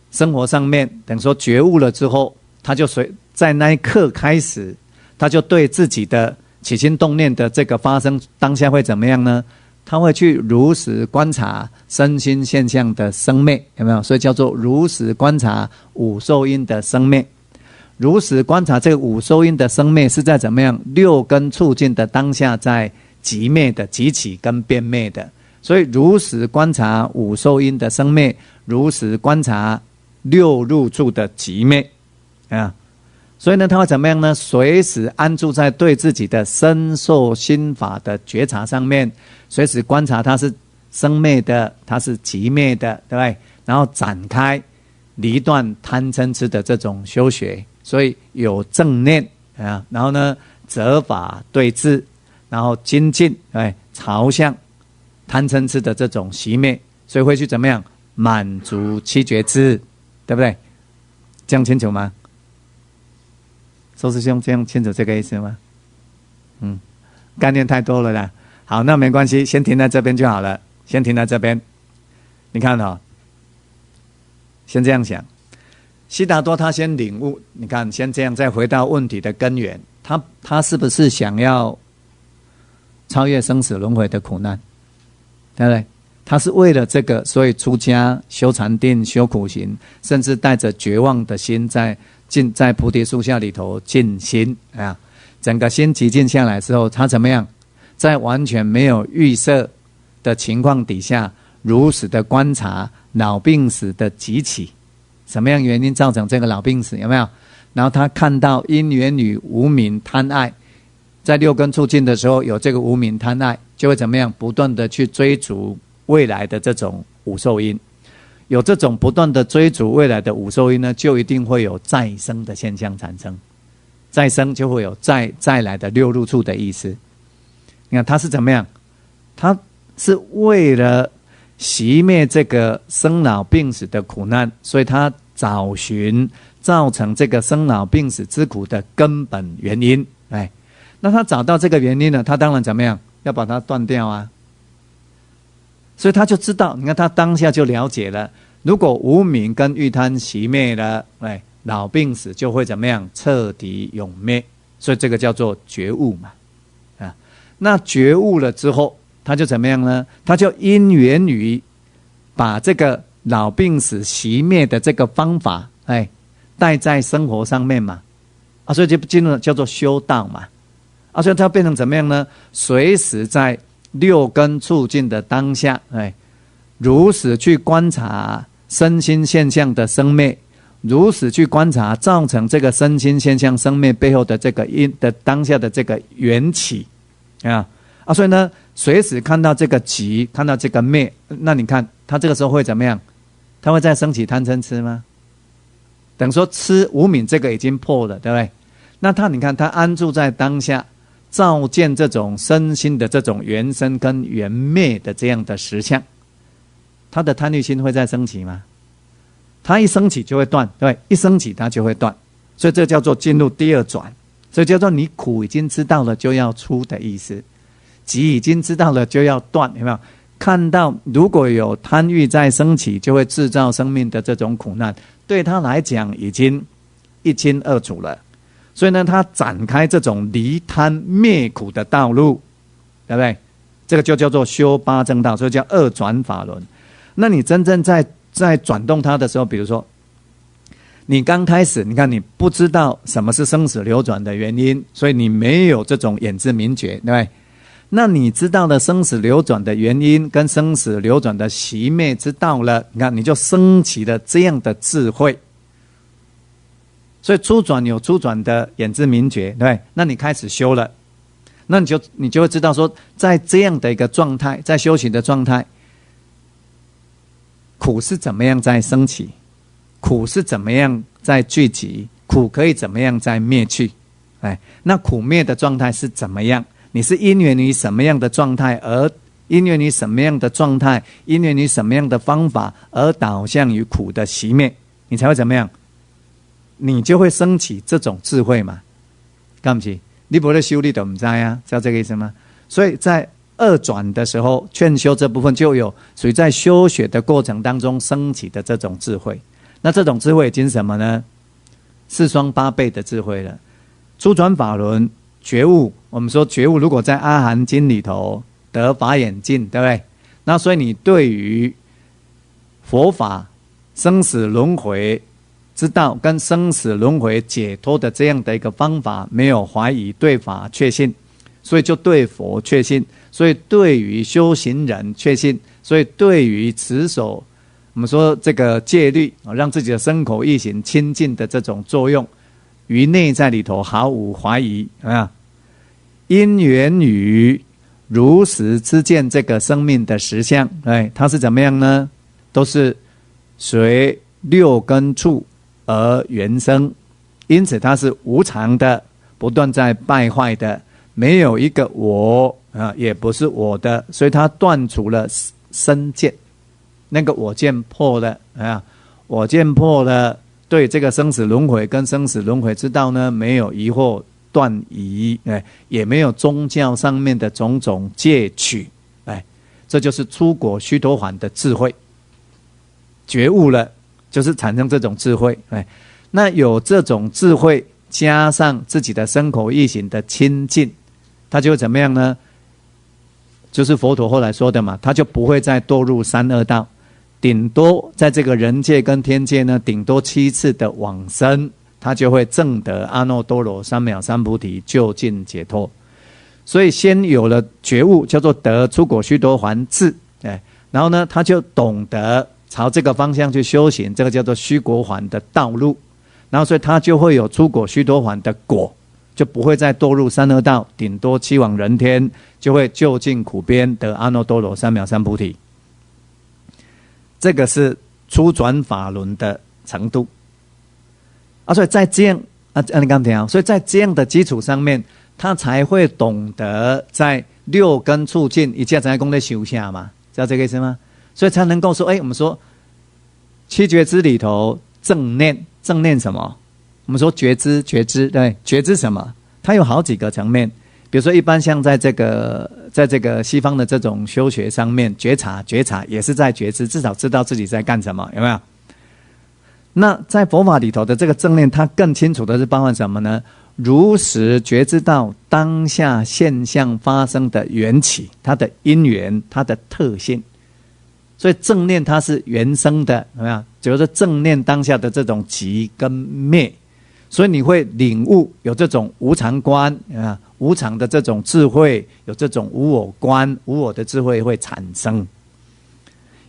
生活上面等于说觉悟了之后，他就在那一刻开始，他就对自己的起心动念的这个发生当下会怎么样呢？他会去如实观察身心现象的生灭，有没有？所以叫做如实观察五受因的生灭。如实观察这个五受因的生灭是在怎么样六根处境的当下在即灭的、即起跟变灭的，所以如实观察五受因的生灭，如实观察六入处的即灭所以呢，他会怎么样呢？随时安住在对自己的身受心法的觉察上面，随时观察它是生灭的，它是即灭的，对不对？然后展开离断贪嗔痴的这种修学。所以有正念然后呢责法对治，然后精进朝向贪嗔痴的这种熄灭，所以会去怎么样满足七觉支，对不对？这样清楚吗？周师兄这样清楚这个意思吗？概念太多了啦。好，那没关系，先停在这边就好了，先停在这边。你看先这样想，悉达多他先领悟，你看先这样，再回到问题的根源，他是不是想要超越生死轮回的苦难，对不对？他是为了这个，所以出家修禅定、修苦行，甚至带着绝望的心在菩提树下里头静心啊。整个心极静下来之后，他怎么样？在完全没有预设的情况底下，如实的观察老病死的急起，什么样原因造成这个老病死？有没有？然后他看到因缘与无明贪爱，在六根促进的时候有这个无明贪爱，就会怎么样？不断的去追逐未来的这种五受因，有这种不断的追逐未来的五受因呢，就一定会有再生的现象产生，再生就会有再来的六入处的意思。你看他是怎么样？他是为了熄灭这个生老病死的苦难，所以他找寻造成这个生老病死之苦的根本原因。哎，那他找到这个原因呢，他当然怎么样？要把它断掉啊。所以他就知道，你看他当下就了解了，如果无明跟欲贪熄灭了，哎，老病死就会怎么样？彻底永灭。所以这个叫做觉悟嘛。啊，那觉悟了之后，他就怎么样呢？他就因缘于把这个老病死熄灭的这个方法，哎，带在生活上面嘛，啊，所以就进入叫做修道嘛，啊，所以它变成怎么样呢？随时在六根促进的当下，哎，如实去观察身心现象的生灭，如实去观察造成这个身心现象生灭背后的这个因的当下的这个缘起啊，所以呢，随时看到这个集，看到这个灭，那你看他这个时候会怎么样？他会再升起贪嗔痴吗？等于说吃无明这个已经破了，对不对？那他你看他安住在当下，照见这种身心的这种缘生跟缘灭的这样的实相，他的贪欲心会再升起吗？他一升起就会断，对，一升起他就会断，所以这叫做进入第二转，所以叫做你苦已经知道了就要出的意思，集已经知道了就要断，有没有？看到如果有贪欲在升起，就会制造生命的这种苦难，对他来讲已经一清二楚了。所以呢，他展开这种离贪灭苦的道路，对不对？这个就叫做修八正道，所以叫二转法轮。那你真正在转动它的时候，比如说你刚开始，你看你不知道什么是生死流转的原因，所以你没有这种眼知明觉，对不对？那你知道了生死流转的原因跟生死流转的熄灭之道了，你看你就升起了这样的智慧。所以初转有初转的眼知明觉，对不对？那你开始修了，那你就会知道说，在这样的一个状态，在修行的状态，苦是怎么样在升起，苦是怎么样在聚集，苦可以怎么样在灭去，哎，那苦灭的状态是怎么样？你是因缘于什么样的状态，而因缘于什么样的状态，因缘于什么样的方法，而导向于苦的熄灭，你才会怎么样？你就会升起这种智慧嘛？干不起？你不会修理的，不知啊，知道这个意思吗？所以在二转的时候，劝修这部分就有属于在修学的过程当中升起的这种智慧。那这种智慧已经什么呢？四双八倍的智慧了。初转法轮觉悟，我们说觉悟如果在阿含经里头得法眼净，对不对？那所以你对于佛法生死轮回之道跟生死轮回解脱的这样的一个方法没有怀疑，对法确信，所以就对佛确信，所以对于修行人确信，所以对于持守我们说这个戒律，让自己的身口意行清净的这种作用，于内在里头毫无怀疑啊。因缘于如实知见这个生命的实相，哎，它是怎么样呢？都是随六根处而缘生，因此它是无常的，不断在败坏的，没有一个我啊，也不是我的，所以它断除了身见，那个我见破了啊，我见破了，对这个生死轮回跟生死轮回之道呢，没有疑惑断疑，也没有宗教上面的种种戒取，这就是出果须陀洹的智慧，觉悟了。就是产生这种智慧，那有这种智慧，加上自己的身口意行的清净，他就会怎么样呢？就是佛陀后来说的嘛，他就不会再堕入三恶道，顶多在这个人界跟天界呢，顶多7次的往生，他就会证得阿耨多罗三藐三菩提，究竟解脱。所以先有了觉悟，叫做得出果须多洹智，然后呢，他就懂得朝这个方向去修行，这个叫做须果洹的道路。然后所以他就会有出果须多洹的果，就不会再堕入三恶道，顶多7往人天，就会究竟苦边，得阿耨多罗三藐三菩提。这个是初转法轮的程度所以在这样你刚听所以在这样的基础上面，他才会懂得在6根处境一下才讲在修下嘛，知道这个意思吗？所以才能够说，我们说7觉支里头正念什么？我们说觉知，对，觉知什么？它有好几个层面。比如说，一般像在这个西方的这种修学上面，觉察也是在觉知，至少知道自己在干什么，有没有？那在佛法里头的这个正念，它更清楚的是包含什么呢？如实觉知到当下现象发生的缘起，它的因缘，它的特性。所以正念它是原生的，有没有？就是正念当下的这种集跟灭，所以你会领悟有这种无常观无常的这种智慧，有这种无我观，无我的智慧会产生。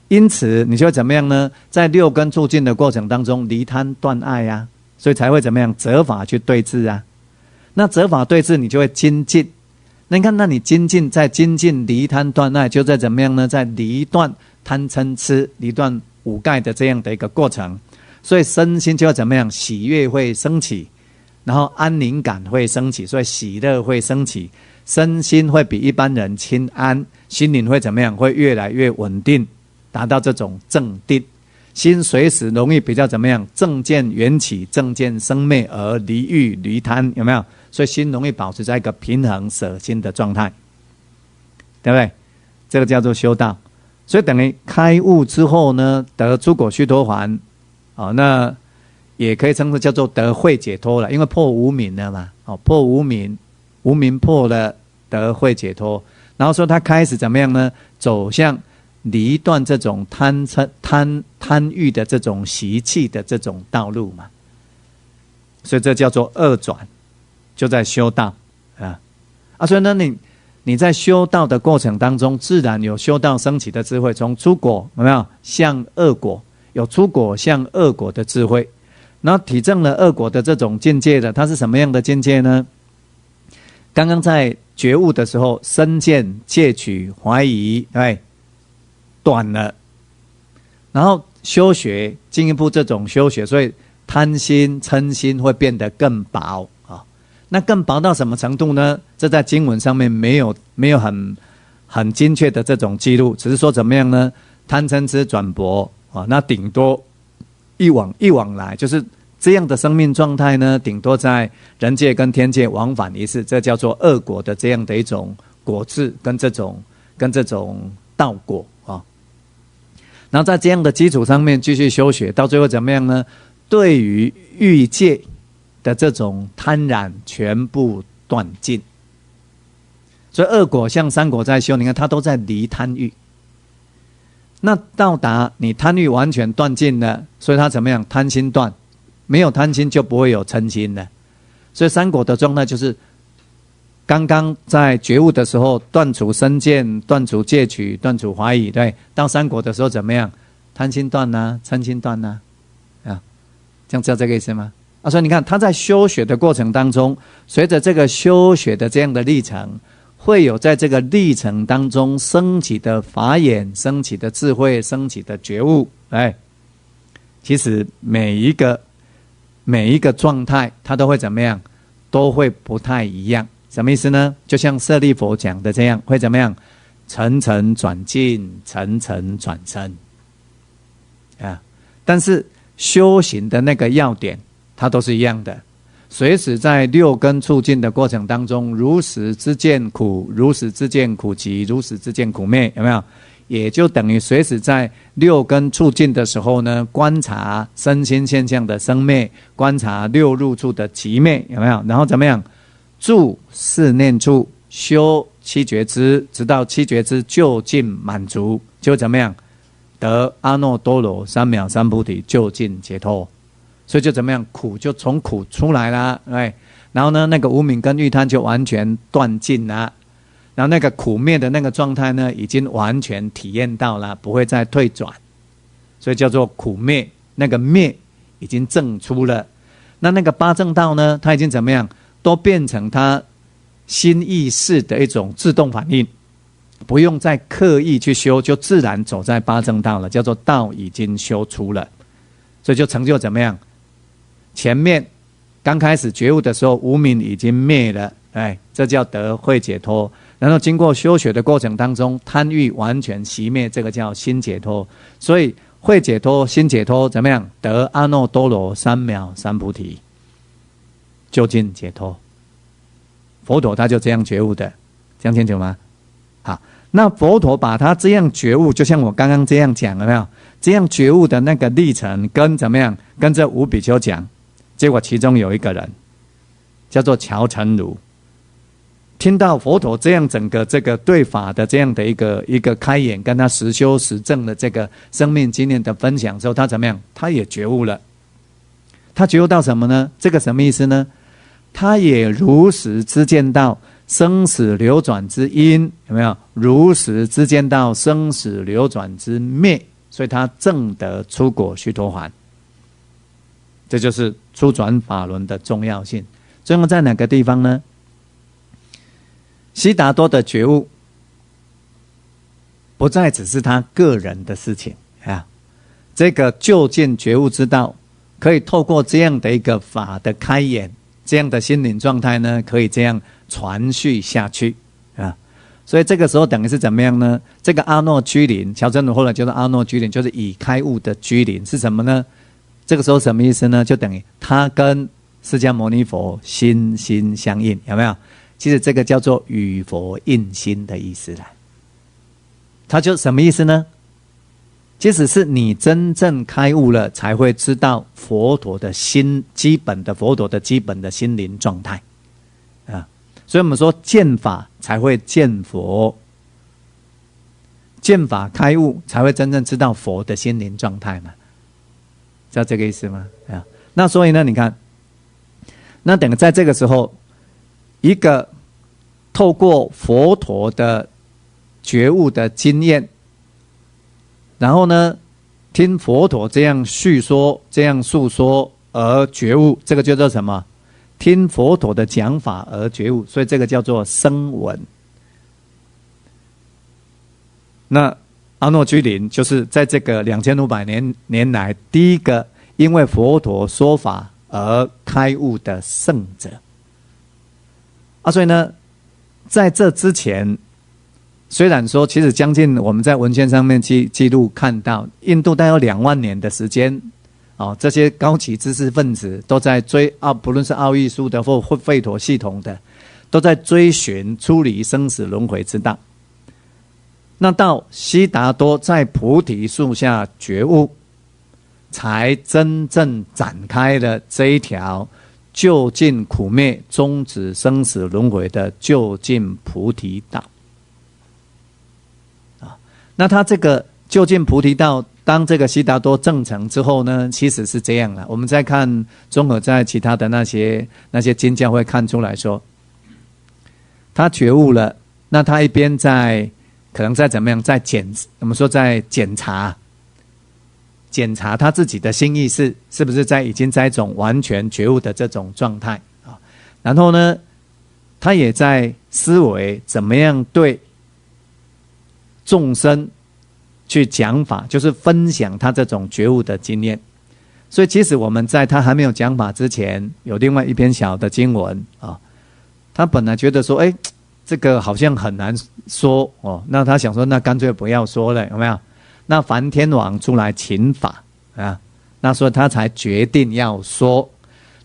因此你就会怎么样呢？在6根处境的过程当中，离贪断爱所以才会怎么样？择法去对治那择法对治，你就会精进。那你看，那你精进，在精进离贪断爱，就在怎么样呢？在离断贪嗔痴，离断五盖的这样的一个过程，所以身心就要怎么样？喜悦会升起，然后安宁感会升起，所以喜乐会升起，身心会比一般人轻安，心灵会怎么样？会越来越稳定，达到这种正定，心随时容易比较怎么样？正见缘起，正见生灭而离欲离贪，有没有？所以心容易保持在一个平衡舍心的状态，对不对？这个叫做修道。所以等于开悟之后呢，得出果须多洹那也可以称之叫做得慧解脱了，因为破无明了嘛破无明，无明破了，得慧解脱。然后说他开始怎么样呢？走向离断这种贪欲的这种习气的这种道路嘛。所以这叫做二转，就在修道所以呢，你在修道的过程当中，自然有修道升起的智慧，从出果有没有向恶果，有出果向恶果的智慧，然后体证了恶果的这种境界的，它是什么样的境界呢？刚刚在觉悟的时候，身见戒取怀疑断了，然后修学进一步这种修学，所以贪心嗔心会变得更薄那更薄到什么程度呢？这在经文上面没有很精确的这种记录，只是说怎么样呢？贪嗔痴转薄那顶多一往来，就是这样的生命状态呢，顶多在人界跟天界往返一次，这叫做恶果的这样的一种果智跟这种道果然后在这样的基础上面继续修学，到最后怎么样呢？对于欲界的这种贪染全部断尽。所以恶果像三果在修，你看它都在离贪欲。那到达你贪欲完全断尽了，所以它怎么样？贪心断，没有贪心就不会有嗔心了。所以三果的状态就是刚刚在觉悟的时候断除身见，断除戒取，断除怀疑，对，到三果的时候怎么样？贪心断嗔心断这样知道这个意思吗？所以你看他在修学的过程当中，随着这个修学的这样的历程，会有在这个历程当中升起的法眼，升起的智慧，升起的觉悟其实每一个状态它都会怎么样？都会不太一样。什么意思呢？就像舍利弗讲的这样，会怎么样？层层转进，层层转生但是修行的那个要点它都是一样的，随时在六根处境的过程当中，如实知见苦，如实知见苦集，如实知见苦灭，有没有？也就等于随时在六根处境的时候呢，观察身心现象的生灭，观察六入处的集灭，有没有？然后怎么样？住四念处，修七觉支，直到七觉支究竟满足，就怎么样？得阿耨多罗三藐三菩提，究竟解脱。所以就怎么样？苦就从苦出来了，哎，然后呢，那个无明跟欲贪就完全断尽了，然后那个苦灭的那个状态呢，已经完全体验到了，不会再退转，所以叫做苦灭。那个灭已经证出了，那个八正道呢，它已经怎么样？都变成它心意识的一种自动反应，不用再刻意去修，就自然走在八正道了，叫做道已经修出了，所以就成就怎么样？前面刚开始觉悟的时候，无明已经灭了，哎，这叫得慧解脱。然后经过修学的过程当中，贪欲完全熄灭，这个叫心解脱。所以慧解脱、心解脱怎么样？得阿耨多罗三藐三菩提，究竟解脱。佛陀他就这样觉悟的，这样清楚吗？好，那佛陀把他这样觉悟，就像我刚刚这样讲，有没有？这样觉悟的那个历程，跟怎么样？跟这五比丘讲，结果其中有一个人叫做乔成儒，听到佛陀这样整个这个对法的这样的一个开演，跟他实修实证的这个生命经验的分享之后，他怎么样？他也觉悟了。他觉悟到什么呢？这个什么意思呢？他也如实知见到生死流转之因，有没有？如实知见到生死流转之灭，所以他证得出果须陀洹。这就是初转法轮的重要性。重要在哪个地方呢？悉达多的觉悟不再只是他个人的事情啊，这个究竟觉悟之道，可以透过这样的一个法的开演，这样的心灵状态呢，可以这样传续下去啊。所以这个时候等于是怎么样呢？这个阿耨居林，乔真如后来叫做阿耨居林，就是已开悟的居林是什么呢？这个时候什么意思呢？就等于他跟释迦牟尼佛心心相印，有没有？其实这个叫做与佛印心的意思啦。它就什么意思呢？即使是你真正开悟了，才会知道佛陀的心基本的佛陀的基本的心灵状态啊。所以我们说见法才会见佛，见法开悟才会真正知道佛的心灵状态嘛，知道这个意思吗？啊，那所以呢，你看，那等在这个时候，一个透过佛陀的觉悟的经验，然后呢，听佛陀这样叙说、这样述说而觉悟，这个就叫什么？听佛陀的讲法而觉悟，所以这个叫做声闻。那阿耨居林就是在这个2500年来第一个因为佛陀说法而开悟的圣者啊。所以呢，在这之前，虽然说其实将近我们在文献上面记录看到，印度大概有2万年的时间这些高级知识分子都在不论是奥义书的或吠陀系统的，都在追寻出离生死轮回之道。那到悉达多在菩提树下觉悟，才真正展开了这一条究竟苦灭、终止生死轮回的究竟菩提道那他这个究竟菩提道，当这个悉达多证成之后呢，其实是这样了。我们再看综合在其他的那些经教会看出来说，他觉悟了，那他一边可能在怎么样，我们说在检查他自己的心意识是不是已经在一种完全觉悟的这种状态啊。然后呢，他也在思维怎么样对众生去讲法，就是分享他这种觉悟的经验。所以其实我们在他还没有讲法之前，有另外一篇小的经文啊，他本来觉得说，这个好像很难说那他想说，那干脆不要说了，有没有？那梵天王出来请法啊，那所以他才决定要说。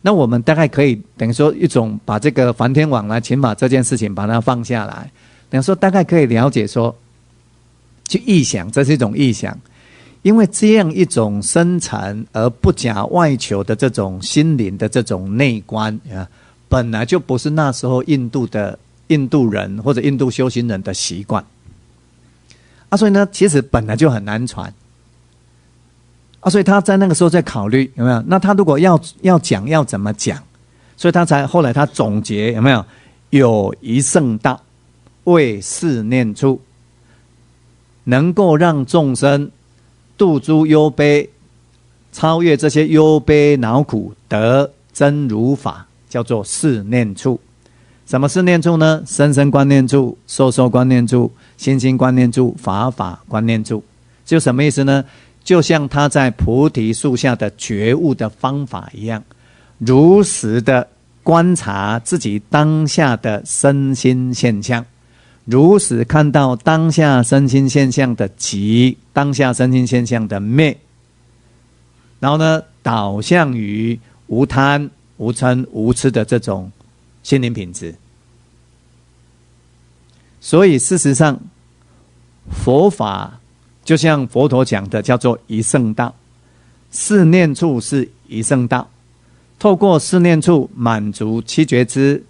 那我们大概可以等于说一种把这个梵天王来请法这件事情把它放下来，等于说大概可以了解说，去臆想，这是一种臆想，因为这样一种深沉而不假外求的这种心灵的这种内观啊，本来就不是那时候印度的印度人或者印度修行人的习惯啊，所以呢，其实本来就很难传啊，所以他在那个时候在考虑有没有？那他如果要讲要怎么讲？所以他才后来他总结有没有？有一圣道，为世念处，能够让众生度诸忧悲，超越这些忧悲恼苦，得真如法，叫做四念处。什么是念处呢？生生观念处、受受观念处、心心观念处、法法观念处。就什么意思呢？就像他在菩提树下的觉悟的方法一样，如实的观察自己当下的身心现象，如实看到当下身心现象的极，当下身心现象的灭，然后呢，导向于无贪、无嗔、无痴的这种心灵品质。所以事实上，佛法就像佛陀讲的，叫做一圣道。四念处是一圣道，透过四念处满足七觉支，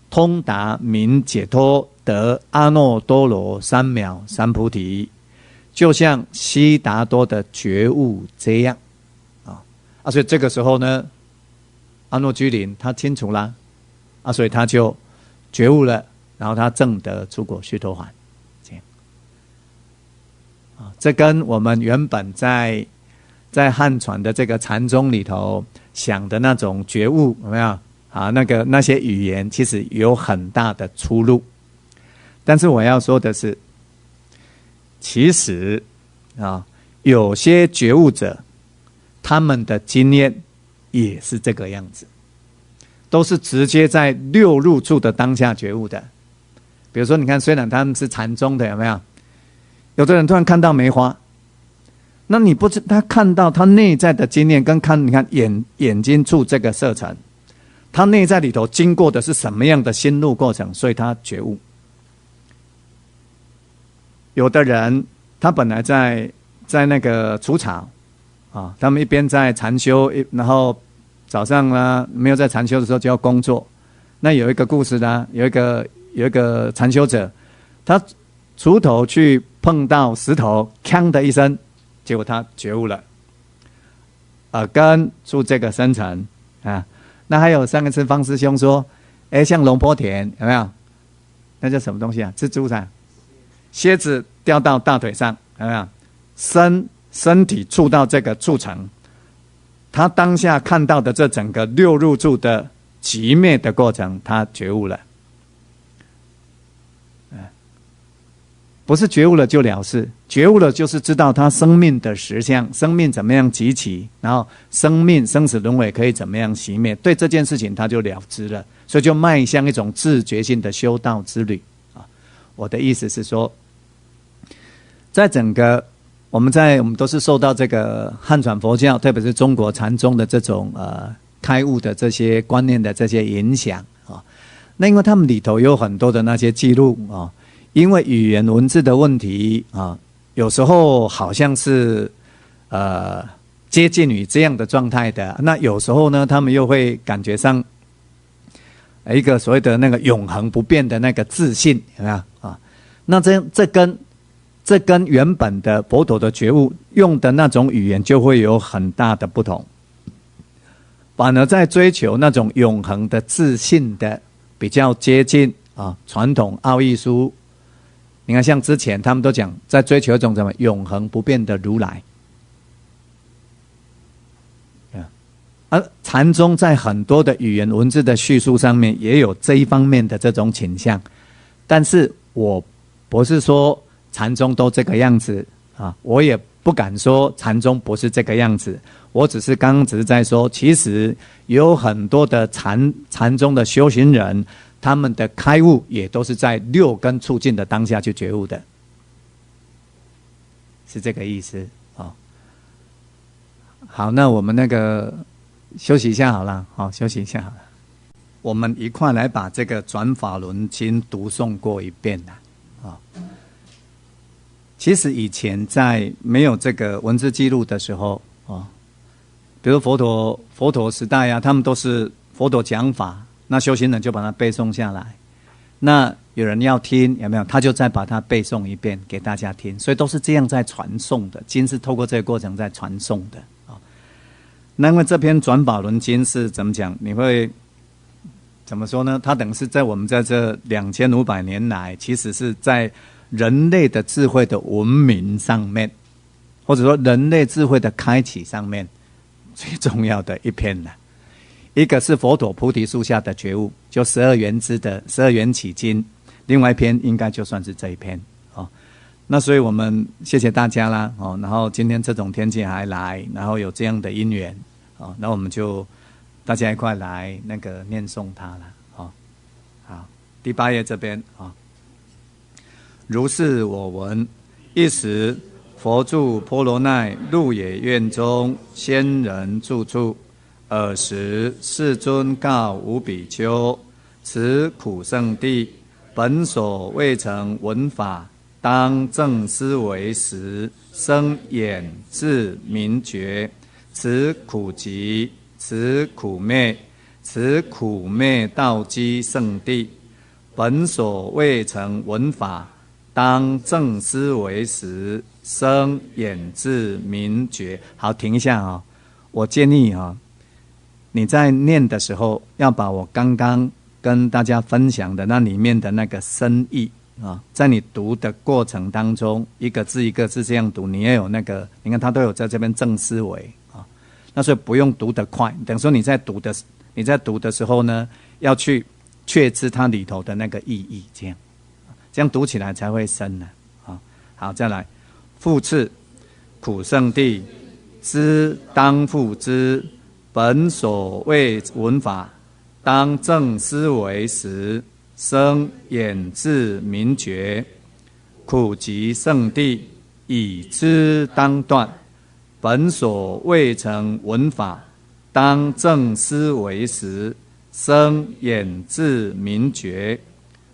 通达明解脱，得阿耨多罗三藐三菩提，就像悉达多的觉悟这样啊，所以这个时候呢，阿耨居林他清楚啦啊，所以他就觉悟了，然后他证得出果须陀洹，这样啊，这跟我们原本在汉传的这个禅宗里头想的那种觉悟有没有啊？那些语言其实有很大的出入。但是我要说的是，其实啊，有些觉悟者，他们的经验也是这个样子，都是直接在六入处的当下觉悟的。比如说，你看，虽然他们是禅宗的，有没有？有的人突然看到梅花，那你不知他看到他内在的经验，跟看你看眼睛处这个色尘，他内在里头经过的是什么样的心路过程，所以他觉悟。有的人他本来在那个除草啊，他们一边在禅修，然后早上呢没有在禅修的时候就要工作。那有一个故事呢，有一个禅修者，他锄头去碰到石头，锵的一声，结果他觉悟了，耳根触这个深层啊。那还有上一次方师兄说，像龙坡田有没有？那叫什么东西啊？蜘蛛噻。蝎子掉到大腿上，有没有？身体触到这个触层，他当下看到的这整个六入处的极灭的过程，他觉悟了。不是觉悟了就了事，觉悟了就是知道他生命的实相，生命怎么样极起，然后生命生死轮回可以怎么样熄灭，对这件事情他就了知了，所以就迈向一种自觉性的修道之旅啊。我的意思是说，在整个我们都是受到这个汉传佛教，特别是中国禅宗的这种开悟的这些观念的这些影响啊。那因为他们里头有很多的那些记录啊，因为语言文字的问题啊，有时候好像是接近于这样的状态的，那有时候呢，他们又会感觉上一个所谓的那个永恒不变的那个自信，有没有啊？那这跟原本的佛陀的觉悟用的那种语言就会有很大的不同，反而在追求那种永恒的自信的比较接近啊传统奥义书。你看，像之前他们都讲在追求一种什么永恒不变的如来，而禅宗在很多的语言文字的叙述上面也有这一方面的这种倾向，但是我不是说禅宗都这个样子啊，我也不敢说禅宗不是这个样子，我只是刚刚在说，其实有很多的禅宗的修行人，他们的开悟也都是在六根促进的当下去觉悟的，是这个意思啊。好，那我们那个休息一下好了，好，休息一下好了。我们一块来把这个转法轮经读诵过一遍啊。其实以前在没有这个文字记录的时候啊，比如佛陀时代啊，他们都是佛陀讲法，那修行人就把它背诵下来。那有人要听有没有？他就再把它背诵一遍给大家听，所以都是这样在传颂的。经是透过这个过程在传颂的啊。那么这篇转宝轮经是怎么讲？你会怎么说呢？它等于是在我们在这2500年来，其实是在人类的智慧的文明上面，或者说人类智慧的开启上面最重要的一篇了。一个是佛陀菩提树下的觉悟，就12缘支的12缘起经，另外一篇应该就算是这一篇哦。那所以我们谢谢大家啦哦，然后今天这种天气还来，然后有这样的因缘哦，那我们就大家一块来那个念诵它了哦。好，第8页这边啊、哦，如是我闻，一时佛住波罗奈鹿野苑中，仙人住处。尔时世尊告无比丘：此苦圣地，本所未曾闻法，当正思维时，生眼智明觉。此苦集，此苦灭，此苦灭道基圣地，本所未曾闻法，当正思维时，生眼智明觉。好，停一下哦。我建议哦，你在念的时候，要把我刚刚跟大家分享的那里面的那个深意啊，在你读的过程当中，一个字一个字这样读，你也有那个，你看他都有在这边正思维啊，那所以不用读得快，等于说你在读的时候呢，要去确知它里头的那个意义，这样读起来才会深呢啊。好，再来，复次，苦圣地，知当复知。本所谓闻法，当正思维时，生眼智明觉。苦集圣地，已知当断。本所未曾闻法，当正思维时，生眼智明觉。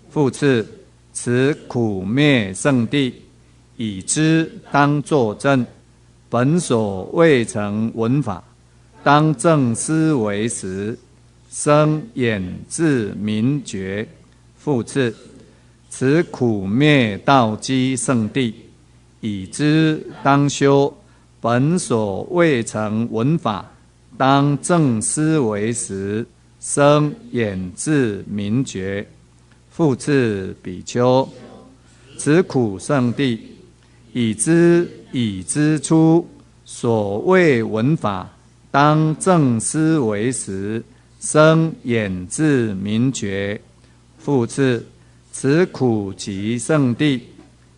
复次，此苦灭圣地，已知当作证。本所未曾闻法，当正思维时，生眼智明觉。复次，此苦灭道基圣地，已知当修。本所未曾闻法，当正思维时，生眼智明觉。复次，比丘，此苦圣地，已知出，所谓闻法，当正思维时，生眼智明觉。复次，此苦集圣地，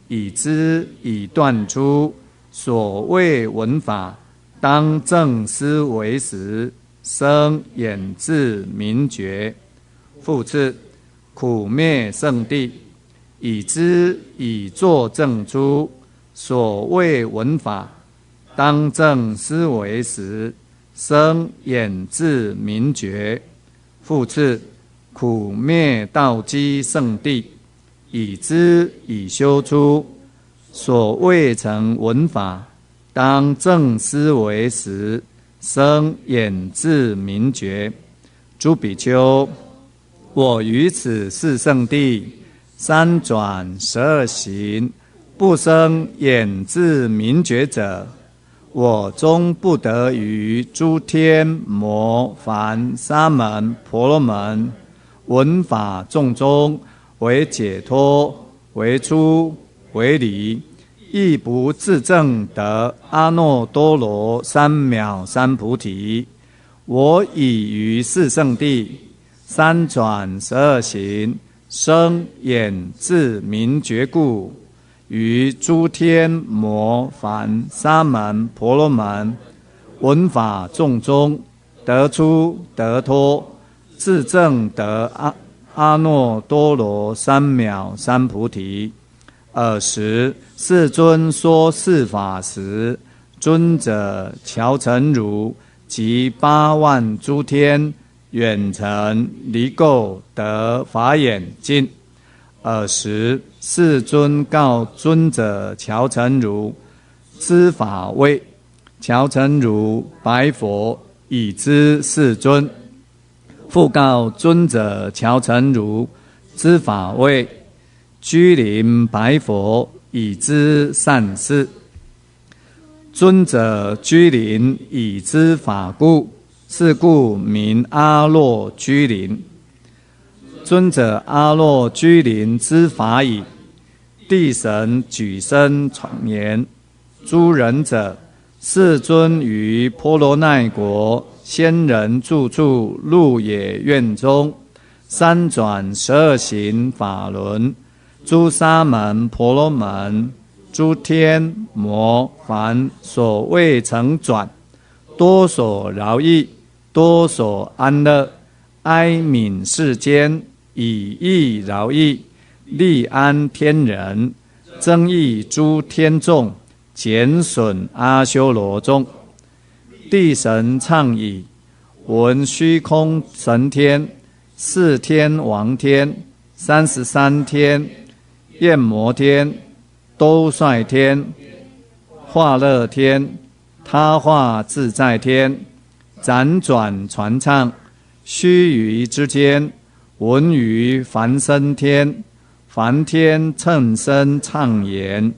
已知已断出，所谓闻法，当正思维时，生眼智明觉。复次，苦灭圣地，已知已作证出，所谓闻法，当正思维时，生眼智明觉。复次，苦灭道基圣地，已知已修出，所未曾闻法，当正思维时，生眼智明觉。诸比丘，我于此四圣地，三转12行，不生眼智明觉者，我终不得于诸天魔梵沙门婆罗门闻法众中，为解脱，为出，为离，亦不自证得阿耨多罗三藐三菩提。我已于四圣地，三转12行，生眼智明觉故，于诸天魔梵沙门婆罗门闻法众中，得出得脱，自证得阿耨多罗三藐三菩提。尔时世尊说是法时，尊者乔陈如及8万诸天远尘离垢得法眼净。尔时世尊告尊者乔陈如：知法位。乔陈如白佛：已知世尊。复告尊者乔陈如：知法位，居临白佛，以知善事。尊者居临，以知法故，是故名阿耨居临。尊者阿耨居临之法已。地神举身传言：诸仁者，世尊于婆罗奈国仙人住处鹿野苑中，三转12行法轮，诸沙门婆罗门，诸天魔梵所未曾转，多所饶益，多所安乐，哀悯世间，以益饶益，利安天人，增益诸天众，减损阿修罗众。地神唱已，闻虚空神天、四天王天、33天、焰摩天、兜率天、化乐天、他化自在天，辗转传唱，须臾之间，闻于梵身天。梵天乘声唱言：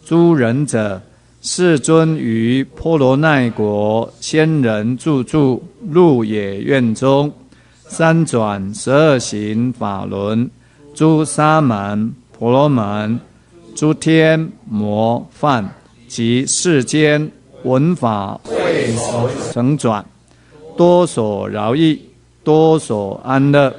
诸仁者，世尊于婆罗奈国仙人住处鹿野苑中，三转12行法轮，诸沙门婆罗门，诸天魔梵及世间闻法未曾转，多所饶益，多所安乐，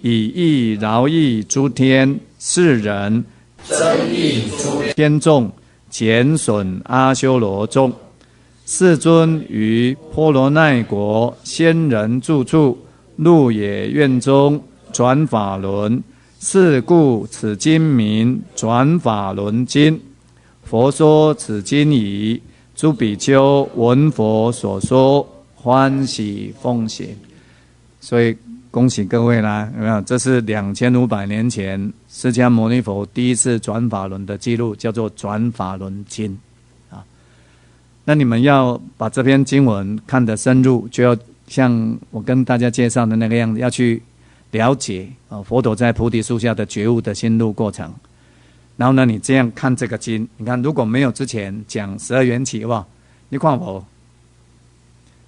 以益饶益诸天世人，增益诸天众，减损阿修罗众。世尊于婆罗奈国仙人住处鹿野苑中转法轮，是故此经名转法轮经。佛说此经已，诸比丘闻佛所说，欢喜奉行。所以恭喜各位啦，有没有？这是2500年前释迦牟尼佛第一次转法轮的记录，叫做转法轮经啊。那你们要把这篇经文看得深入，就要像我跟大家介绍的那个样子，要去了解啊佛陀在菩提树下的觉悟的心路过程。然后呢，你这样看这个经，你看如果没有之前讲12缘起，好不好？你看我，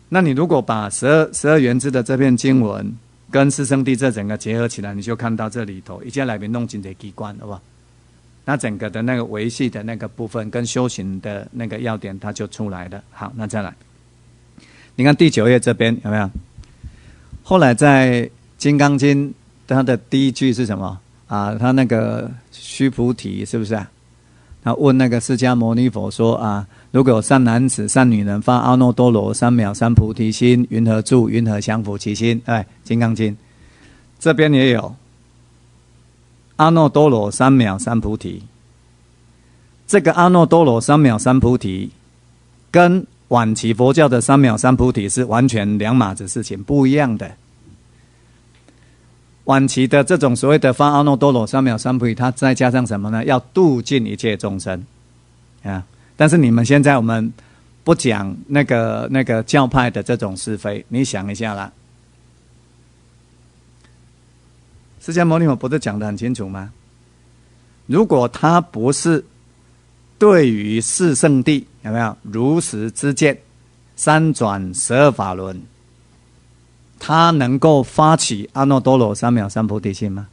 那你如果把十二缘支的这篇经文跟四圣谛这整个结合起来，你就看到这里头一切来宾弄进的机关，好不好？那整个的那个维系的那个部分跟修行的那个要点，它就出来了。好，那再来，你看第9页这边有没有？后来在《金刚经》它的第一句是什么啊？他那个须菩提是不是啊？他问那个释迦牟尼佛说啊，如果有善男子、善女人发阿耨多罗三藐三菩提心，云何住？云何降伏其心？哎，《金刚经》这边也有阿耨多罗三藐三菩提。这个阿耨多罗三藐三菩提跟晚期佛教的三藐三菩提是完全两码子事情，不一样的。晚期的这种所谓的发阿耨多罗三藐三菩提，它再加上什么呢？要度尽一切众生啊！但是你们现在我们不讲那个教派的这种是非，你想一下啦。释迦牟尼佛不是讲得很清楚吗？如果他不是对于四圣谛有没有如实知见，三转12法轮，他能够发起阿耨多罗三藐三菩提心吗？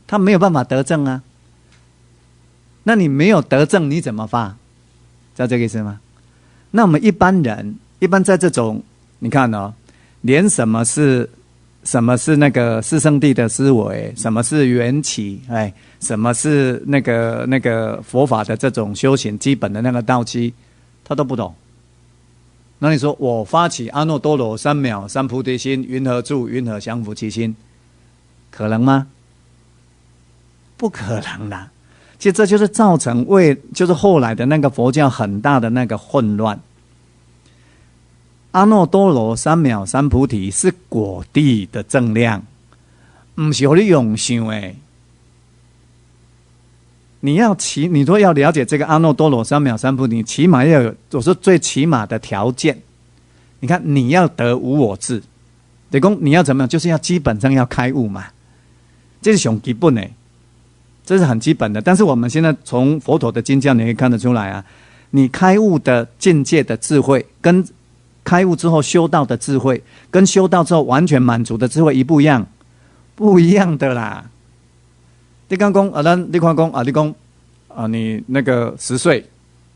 他没有办法得证啊。那你没有得证，你怎么发？知道这个意思吗？那我们一般人，一般在这种，你看哦，连什么是那个四圣谛的思维，什么是缘起，哎，什么是那个佛法的这种修行基本的那个道基，他都不懂。那你说我发起阿耨多罗三藐三菩提心，云何住？云何降伏其心？可能吗？不可能啦！其实这就是造成就是后来的那个佛教很大的那个混乱。阿耨多罗三藐三菩提是果地的正量，不是你用想的。你说要了解这个阿耨多罗三藐三菩提，起码要有，我说最起码的条件。你看，你要得无我智，得讲你要怎么样，就是要基本上要开悟嘛。这是很基本的，这是很基本的。但是我们现在从佛陀的经教，你可以看得出来啊，你开悟的境界的智慧，跟开悟之后修道的智慧，跟修道之后完全满足的智慧一不一样？不一样的啦。你刚讲啊，你看讲啊，你讲啊，你那个10岁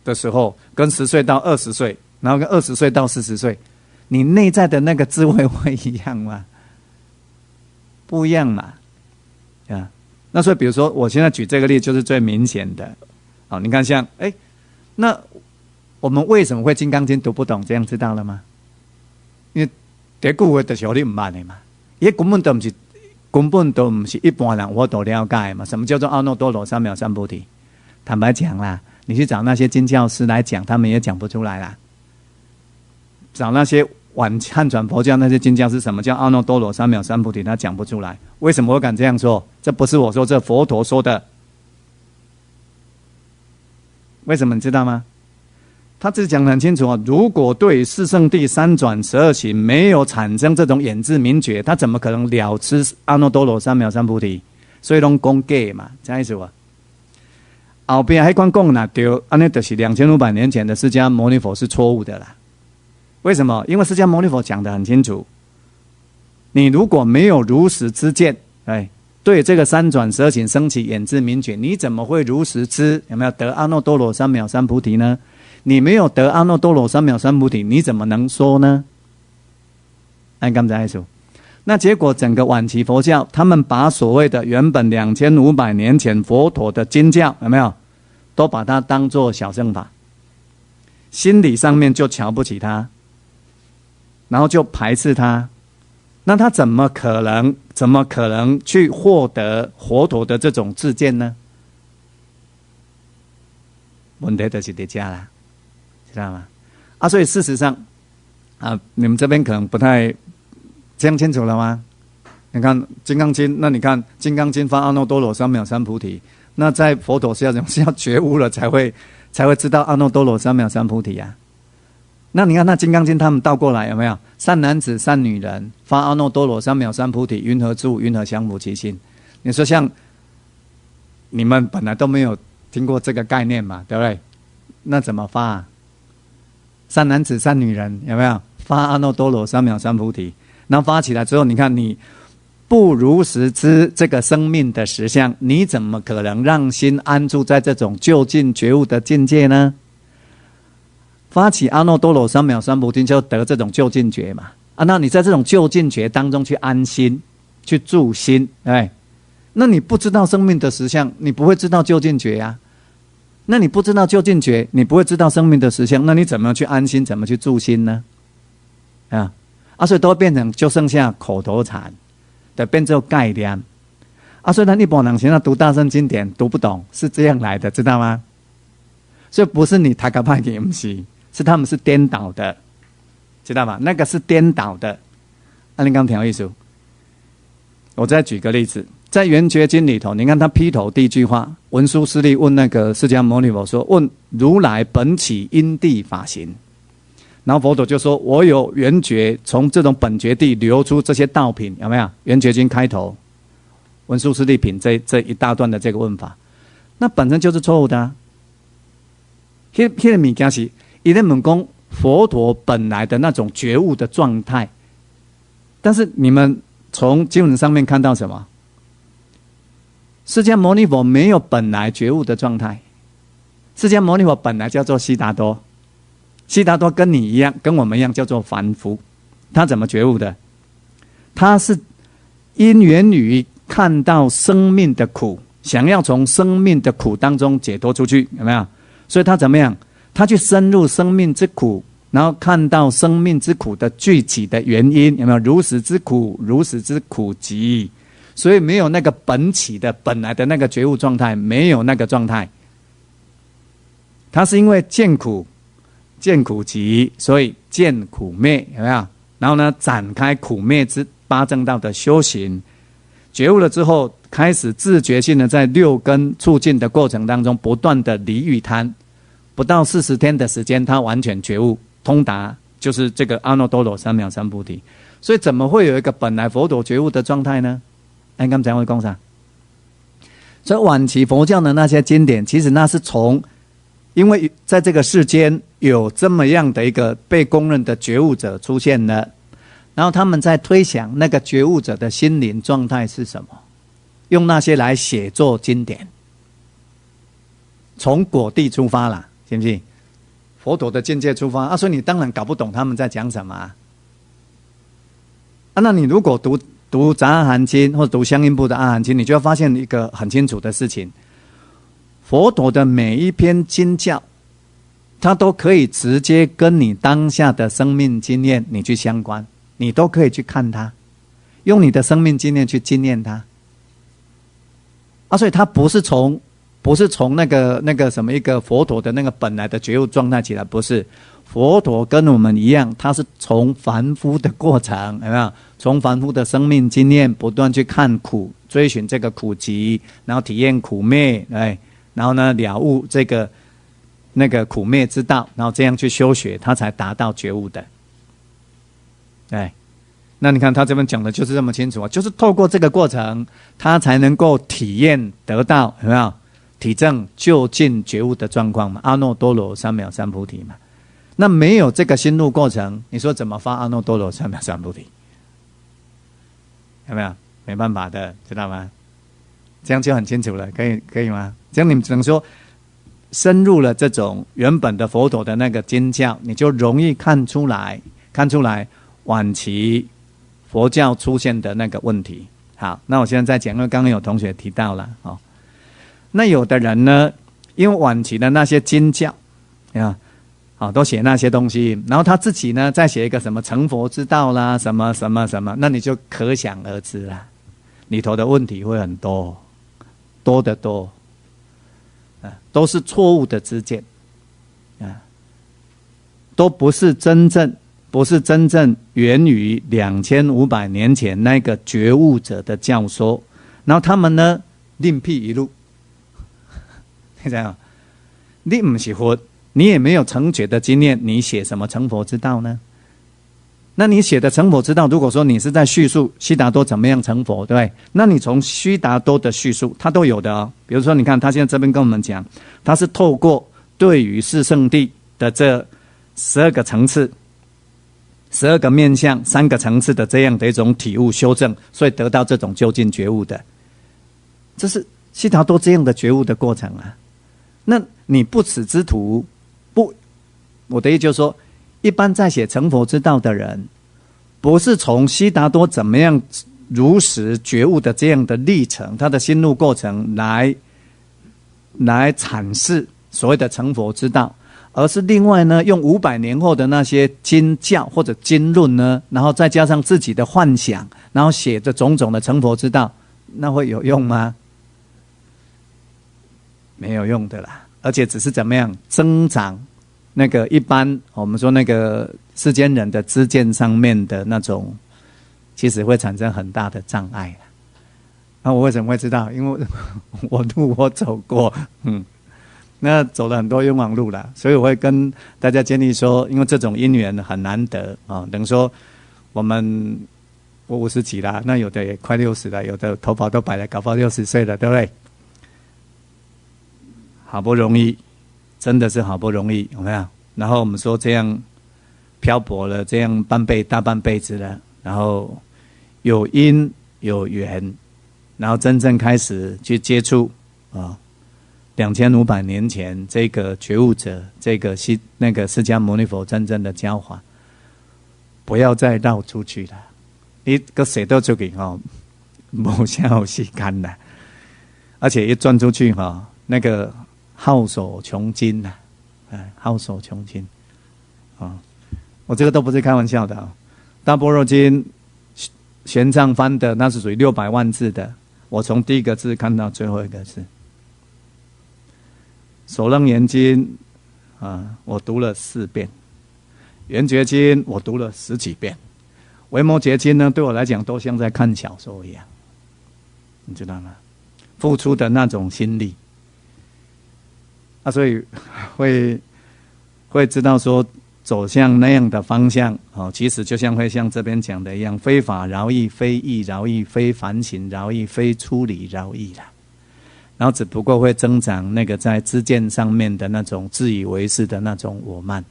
的时候，跟10岁到20岁，然后跟20岁到40岁，你内在的那个智慧会一样吗？不一样嘛。那所以比如说我现在举这个例就是最明显的。好，你看像那我们为什么会《金刚经》读不懂？这样知道了吗？因为第句话就是你不捌的嘛，也根本都不是一般人我都了解嘛。什么叫做阿耨多罗三藐三菩提？坦白讲啦，你去找那些经教师来讲，他们也讲不出来啦。找那些晚汉传佛教那些经教师，什么叫阿耨多罗三藐三菩提，他讲不出来。为什么我敢这样说？这不是我说，这佛陀说的。为什么你知道吗？他自己讲得很清楚啊，如果对四圣谛三转12行没有产生这种眼智明觉，他怎么可能了知阿耨多罗三藐三菩提？所以拢讲假嘛，这样意思吧？后边还讲啦，对，安尼就是2500年前的释迦牟尼佛是错误的啦。为什么？因为释迦牟尼佛讲得很清楚，你如果没有如实知见，对这个三转12行升起眼智明觉，你怎么会如实知？有没有得阿耨多罗三藐三菩提呢？你没有得阿耨多罗三藐三菩提，你怎么能说呢？按刚才说，那结果整个晚期佛教，他们把所谓的原本2500年前佛陀的经教，有没有，都把它当作小乘法，心理上面就瞧不起他，然后就排斥他。那他怎么可能去获得佛陀的这种智见呢？问题就是在这啦，知道吗？所以事实上你们这边可能不太这样清楚了吗？你看《金刚经》，那你看《金刚经》发阿耨多罗三藐三菩提，那在佛陀是要觉悟了才会知道阿耨多罗三藐三菩提啊。那你看那《金刚经》他们倒过来有没有？善男子善女人发阿耨多罗三藐三菩提，云何住？云何降伏其心？你说像你们本来都没有听过这个概念嘛，对不对？那怎么发啊？善男子善女人有没有发阿耨多罗三藐三菩提？然后发起来之后，你看你不如实知这个生命的实相，你怎么可能让心安住在这种究竟觉悟的境界呢？发起阿耨多罗三藐三菩提，就得这种究竟觉嘛。那你在这种究竟觉当中去安心，去住心，那你不知道生命的实相，你不会知道究竟觉呀。那你不知道究竟觉，你不会知道生命的实相，那你怎么去安心，怎么去住心呢？所以都变成就剩下口头禅，的变成概念。所以咱一般人现在读大圣经典读不懂，是这样来的，知道吗？所以不是你塔卡派给不是他们是颠倒的，知道吗？那个是颠倒的。你刚听意思？我再举个例子，在《圆觉经》里头，你看他劈头第一句话，文殊师利问那个释迦牟尼佛说：“问如来本起因地法行。”然后佛陀就说：“我有圆觉，从这种本觉地流出这些道品，有没有？”《圆觉经》开头，文殊师利品这一大段的这个问法，那本身就是错误的啊。那个东西是他在问说佛陀本来的那种觉悟的状态，但是你们从经文上面看到什么？释迦牟尼佛没有本来觉悟的状态，释迦牟尼佛本来叫做悉达多，悉达多跟你一样，跟我们一样叫做凡夫。他怎么觉悟的？他是因缘于看到生命的苦，想要从生命的苦当中解脱出去，有没有？所以他怎么样？他去深入生命之苦，然后看到生命之苦的具体的原因，有没有？如实之苦，如实之苦集。所以没有那个本起的本来的那个觉悟状态，没有那个状态。他是因为见苦集，所以见苦灭，有没有？然后呢，展开苦灭之八正道的修行，觉悟了之后，开始自觉性的在六根促进的过程当中，不断的离欲贪，不到40天的时间，他完全觉悟通达，就是这个阿耨多罗三藐三菩提。所以怎么会有一个本来佛陀觉悟的状态呢？刚才我讲啥？所以晚期佛教的那些经典，其实那是因为在这个世间有这么样的一个被公认的觉悟者出现了，然后他们在推想那个觉悟者的心灵状态是什么，用那些来写作经典，从果地出发啦，信不信？佛陀的境界出发所以你当然搞不懂他们在讲什么那你如果读杂阿含经或者读相应部的阿含经，你就会发现一个很清楚的事情：佛陀的每一篇经教，它都可以直接跟你当下的生命经验你去相关，你都可以去看它，用你的生命经验去经验它所以它不是从那个什么一个佛陀的那个本来的觉悟状态起来，不是。佛陀跟我们一样，他是从凡夫的过程，有没有？从凡夫的生命经验不断去看苦，追寻这个苦集，然后体验苦灭，然后呢了悟这个那个苦灭之道，然后这样去修学，他才达到觉悟的。那你看他这边讲的就是这么清楚就是透过这个过程，他才能够体验得到，有没有？体证就近觉悟的状况嘛，阿耨多罗三藐三菩提嘛。那没有这个心路过程，你说怎么发阿耨多罗三藐三菩提？有没有？没办法的，知道吗？这样就很清楚了，可以吗？这样你们只能说深入了这种原本的佛陀的那个经教，你就容易看出来晚期佛教出现的那个问题。好，那我现在再讲，因为刚刚有同学提到了那有的人呢，因为晚期的那些经教都写那些东西，然后他自己呢再写一个什么成佛之道啦，什么什么什么，那你就可想而知啦，里头的问题会很多得多都是错误的知见都不是真正源于2500年前那个觉悟者的教说，然后他们呢另辟一路你知道你不是佛，你也没有成觉的经验，你写什么成佛之道呢？那你写的成佛之道，如果说你是在叙述悉达多怎么样成佛，对不对？那你从悉达多的叙述他都有的比如说你看他现在这边跟我们讲，他是透过对于四圣谛的这12个层次12个面向3个层次的这样的一种体悟修正，所以得到这种究竟觉悟的，这是悉达多这样的觉悟的过程那你不此之徒我的意思就是说，一般在写成佛之道的人，不是从悉达多怎么样如实觉悟的这样的历程，他的心路过程来阐释所谓的成佛之道，而是另外呢用500年后的那些经教或者经论呢，然后再加上自己的幻想，然后写着种种的成佛之道，那会有用吗？没有用的啦，而且只是怎么样增长那个一般我们说那个世间人的知见上面的那种，其实会产生很大的障碍那我为什么会知道？因为我走过那走了很多冤枉路啦，所以我会跟大家建议说，因为这种因缘很难得等于说我50几啦，那有的也快60了，有的头发都白了，搞不好60岁了，对不对？好不容易，真的是好不容易，有没有？然后我们说这样漂泊了，这样大半辈子了，然后有因有缘，然后真正开始去接触2500年前这个觉悟者，这个那个释迦牟尼佛真正的教法，不要再绕出去了。你个写到出去没啥时间了，而且一转出去那个耗手穷金耗手穷金我这个都不是开玩笑的大般若经玄奘翻的，那是属于600万字的，我从第一个字看到最后一个字。首楞严经我读了4遍，圆觉经我读了10几遍，维摩诘经呢对我来讲都像在看小说一样，你知道吗？付出的那种心力所以会知道说走向那样的方向其实就像会像这边讲的一样，非法饶益，非义饶益，非反省饶益，非出离饶益啦。然后只不过会增长那个在知见上面的那种自以为是的那种我慢，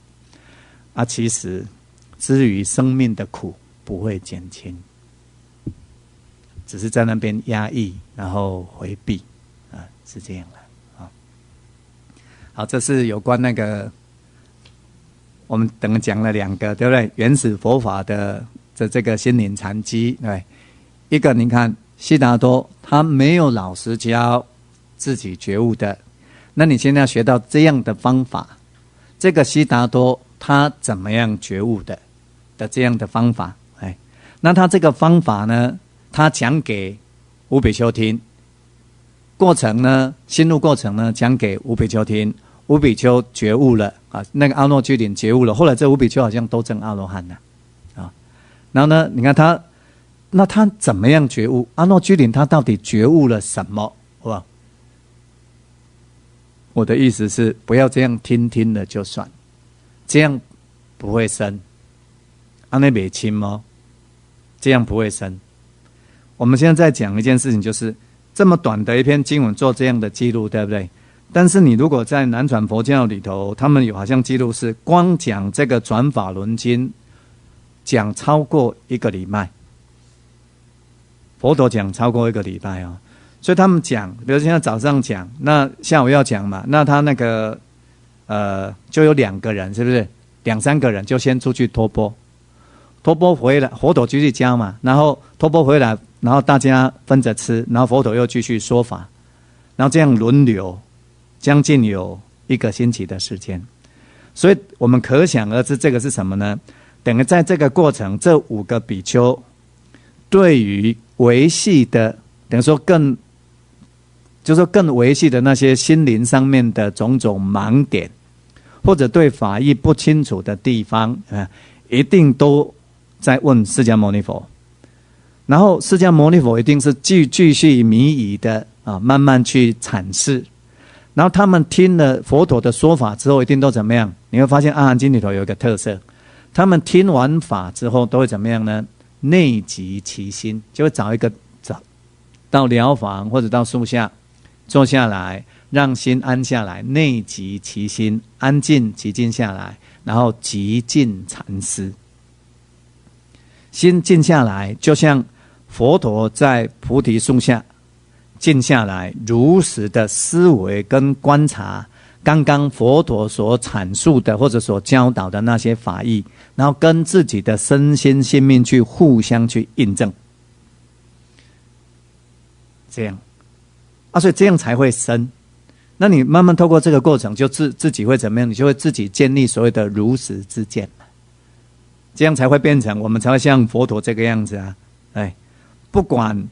其实至于生命的苦不会减轻，只是在那边压抑，然后回避，是这样的。好，这是有关那个我们等于讲了2个，对不对？原始佛法的这个心灵禅机，对，一个你看悉达多他没有老师教自己觉悟的，那你现在学到这样的方法，这个悉达多他怎么样觉悟的这样的方法，那他这个方法呢，他讲给五比丘听，过程呢，心路过程呢讲给五比丘听，五比丘觉悟了那个阿耨居林觉悟了，后来这五比丘好像都证阿罗汉了然后呢，你看他，那他怎么样觉悟？阿耨居林他到底觉悟了什么？好吧？我的意思是，不要这样听了就算，这样不会生，那没亲哦，这样不会生。我们现在在讲一件事情，就是这么短的一篇经文做这样的记录，对不对？但是你如果在南传佛教里头，他们有好像记录是光讲这个转法轮经，讲超过1个礼拜，佛陀讲超过1个礼拜所以他们讲，比如现在早上讲，那下午要讲嘛，那他那个就有2个人，是不是？2、3个人就先出去托钵，托钵回来，佛陀继续教嘛，然后托钵回来，然后大家分着吃，然后佛陀又继续说法，然后这样轮流，将近有1个星期的时间。所以我们可想而知，这个是什么呢？等于在这个过程，这5个比丘对于维系的，等于说就是说更维系的那些心灵上面的种种盲点，或者对法义不清楚的地方一定都在问释迦牟尼佛，然后释迦牟尼佛一定是继续迷疑的慢慢去阐释，然后他们听了佛陀的说法之后，一定都怎么样？你会发现《阿含经》里头有一个特色，他们听完法之后都会怎么样呢？内集其心，就会找一个到寮房或者到树下坐下来，让心安下来，内集其心，安静寂静下来，然后极静禅思。心静下来，就像佛陀在菩提树下静下来，如实的思维跟观察刚刚佛陀所阐述的或者所教导的那些法义，然后跟自己的身心性命去互相去印证，这样所以这样才会生。那你慢慢透过这个过程，就自己会怎么样？你就会自己建立所谓的如实之见，这样才会变成，我们才会像佛陀这个样子不管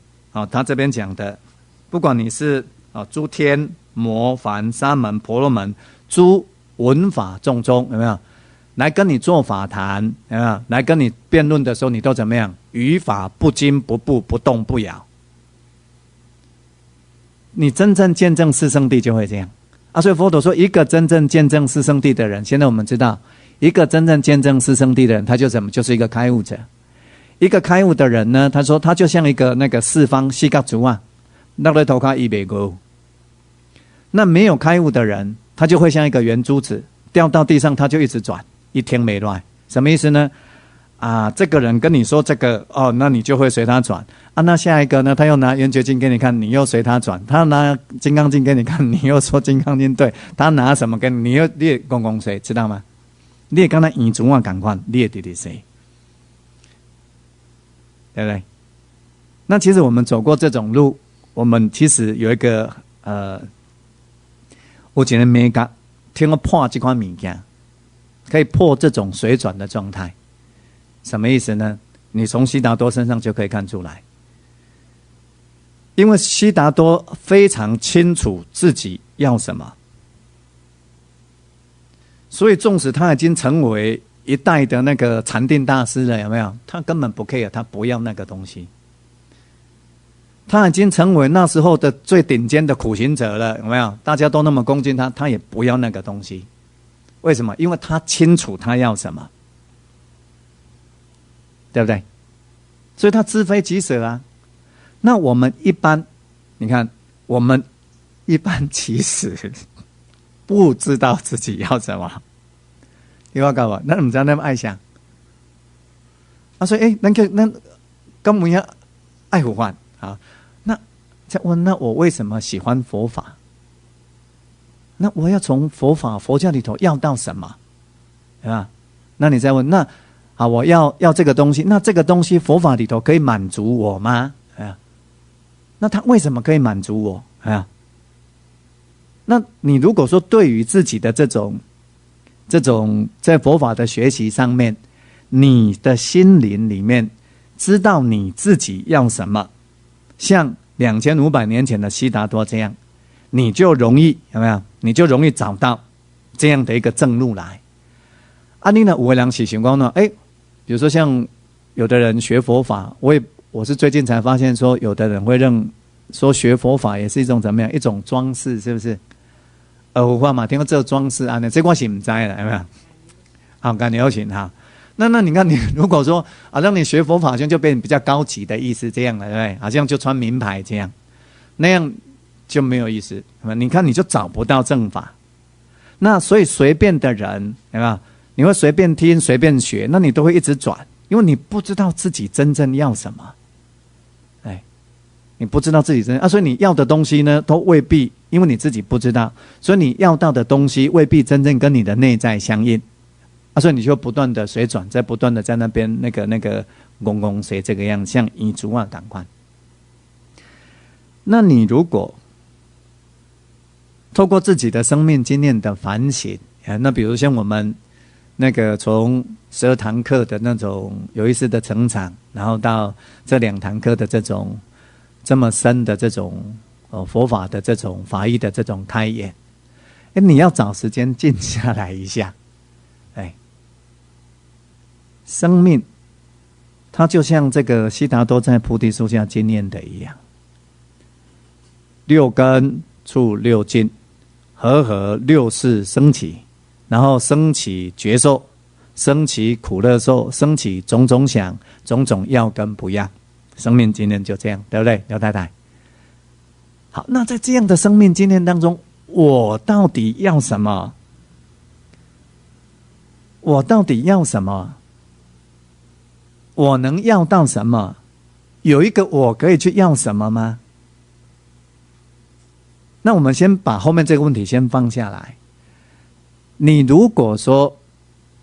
他这边讲的，不管你是诸天魔梵沙门婆罗门诸闻法众中，有没有来跟你做法谈，有没有来跟你辩论的时候，你都怎么样？语法不惊不怖不动不摇。你真正见证四圣谛就会这样所以佛陀说，一个真正见证四圣谛的人，现在我们知道，一个真正见证四圣谛的人，他就什么？就是一个开悟者。一个开悟的人呢，他说他就像一个那个四方四角柱落在头壳一百个。那没有开悟的人，他就会像一个圆珠子掉到地上，他就一直转，一天没乱。什么意思呢？这个人跟你说这个那你就会随他转那下一个呢，他又拿圆觉经给你看，你又随他转；他拿金刚经给你看，你又说金刚经对；他拿什么给你，你又你也公公谁知道吗？你也跟他眼珠赶快，你也弟弟谁？对不对？那其实我们走过这种路，我们其实有一个我觉得没个听过破这款物件，可以破这种水转的状态。什么意思呢？你从悉达多身上就可以看出来，因为悉达多非常清楚自己要什么，所以纵使他已经成为一代的那个禅定大师了，有没有？他根本不 care， 他不要那个东西。他已经成为那时候的最顶尖的苦行者了，有没有？大家都那么恭敬他，他也不要那个东西。为什么？因为他清楚他要什么，对不对？所以他知非己舍那我们一般，你看，我们一般其实不知道自己要什么。你话讲我，咱唔知那么爱想。所以咱根本要爱佛法啊。那再问，那我为什么喜欢佛法？那我要从佛教里头要到什么？对吧？那你再问，那好，我要这个东西，那这个东西佛法里头可以满足我吗？那他为什么可以满足我？那你如果说对于自己的这种在佛法的学习上面，你的心灵里面知道你自己要什么，像2500年前的悉达多这样，你就容易有没有？你就容易找到这样的一个正路来。你呢？有的人是想说呢，比如说像有的人学佛法，我是最近才发现说，有的人会说学佛法也是一种怎么样？一种装饰，是不是？佛法嘛，听说这装饰啊，这我是不知道的，有没有？好，感觉有请哈。那你看，你如果说让你学佛法，好像就变比较高级的意思，这样了，对不对？好像就穿名牌这样，那样就没有意思。你看，你就找不到正法。那所以随便的人，有没有？你会随便听、随便学，那你都会一直转，因为你不知道自己真正要什么。你不知道自己真正所以你要的东西呢，都未必，因为你自己不知道，所以你要到的东西未必真正跟你的内在相应。所以你就不断的水转，在不断的在那边那个公公谁这个样，像遗嘱啊赶快。那你如果透过自己的生命经验的反省，那比如像我们那个从12堂课的那种有意识的成长，然后到这2堂课的这种这么深的这种佛法的这种法义的这种开眼，你要找时间静下来一下。生命它就像这个悉达多在菩提树下经验的一样，6根触6境，和6识升起，然后升起觉受，升起苦乐受，升起种种想，种种要跟不要。生命经验就这样，对不对，刘太太？好，那在这样的生命经验当中，我到底要什么？我到底要什么？我能要到什么？有一个我可以去要什么吗？那我们先把后面这个问题先放下来。你如果说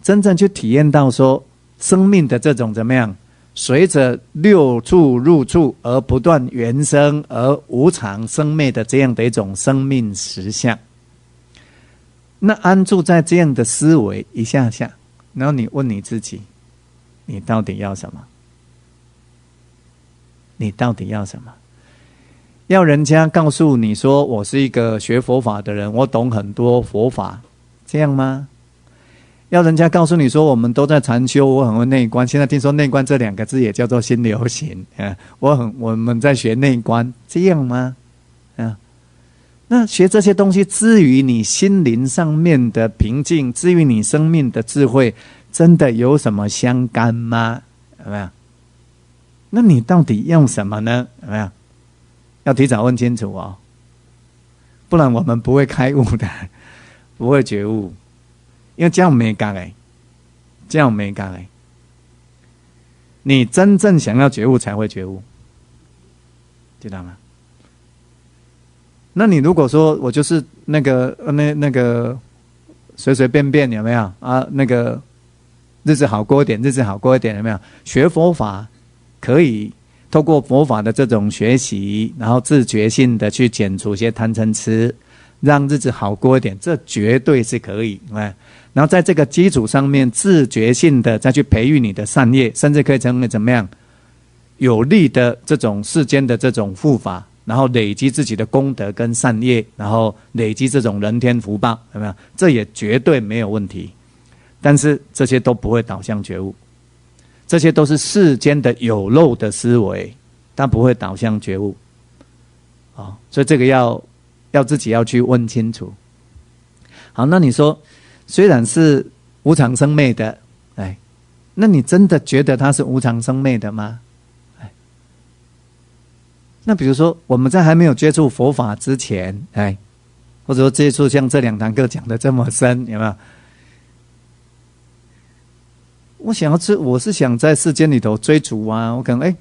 真正去体验到说生命的这种怎么样，随着6处入处而不断原生而无常生灭的这样的一种生命实相，那安住在这样的思维一下下，然后你问你自己，你到底要什么？你到底要什么？要人家告诉你说我是一个学佛法的人，我懂很多佛法，这样吗？要人家告诉你说我们都在禅修，我很会内观，现在听说内观这2个字也叫做新流行，我们在学内观，这样吗？那学这些东西至于你心灵上面的平静，至于你生命的智慧，真的有什么相干吗？有没有？那你到底要什么呢？有没有？要提早问清楚哦，不然我们不会开悟的，不会觉悟，因为这样没干这样没干你真正想要觉悟才会觉悟，知道吗？那你如果说我就是那个随随便便，有没有啊？那个日子好过一点，日子好过一点，有没有？学佛法可以透过佛法的这种学习，然后自觉性的去减除一些贪嗔痴，让日子好过一点，这绝对是可以。然后在这个基础上面，自觉性的再去培育你的善业，甚至可以成为怎么样有利的这种世间的这种护法，然后累积自己的功德跟善业，然后累积这种人天福报，有没有？这也绝对没有问题。但是这些都不会导向觉悟，这些都是世间的有漏的思维，它不会导向觉悟。所以这个要自己要去问清楚。好，那你说虽然是无常生灭的，那你真的觉得它是无常生灭的吗？那比如说我们在还没有接触佛法之前，或者说接触像这2堂课讲的这么深，有没有？我是想在世间里头追逐啊，我可能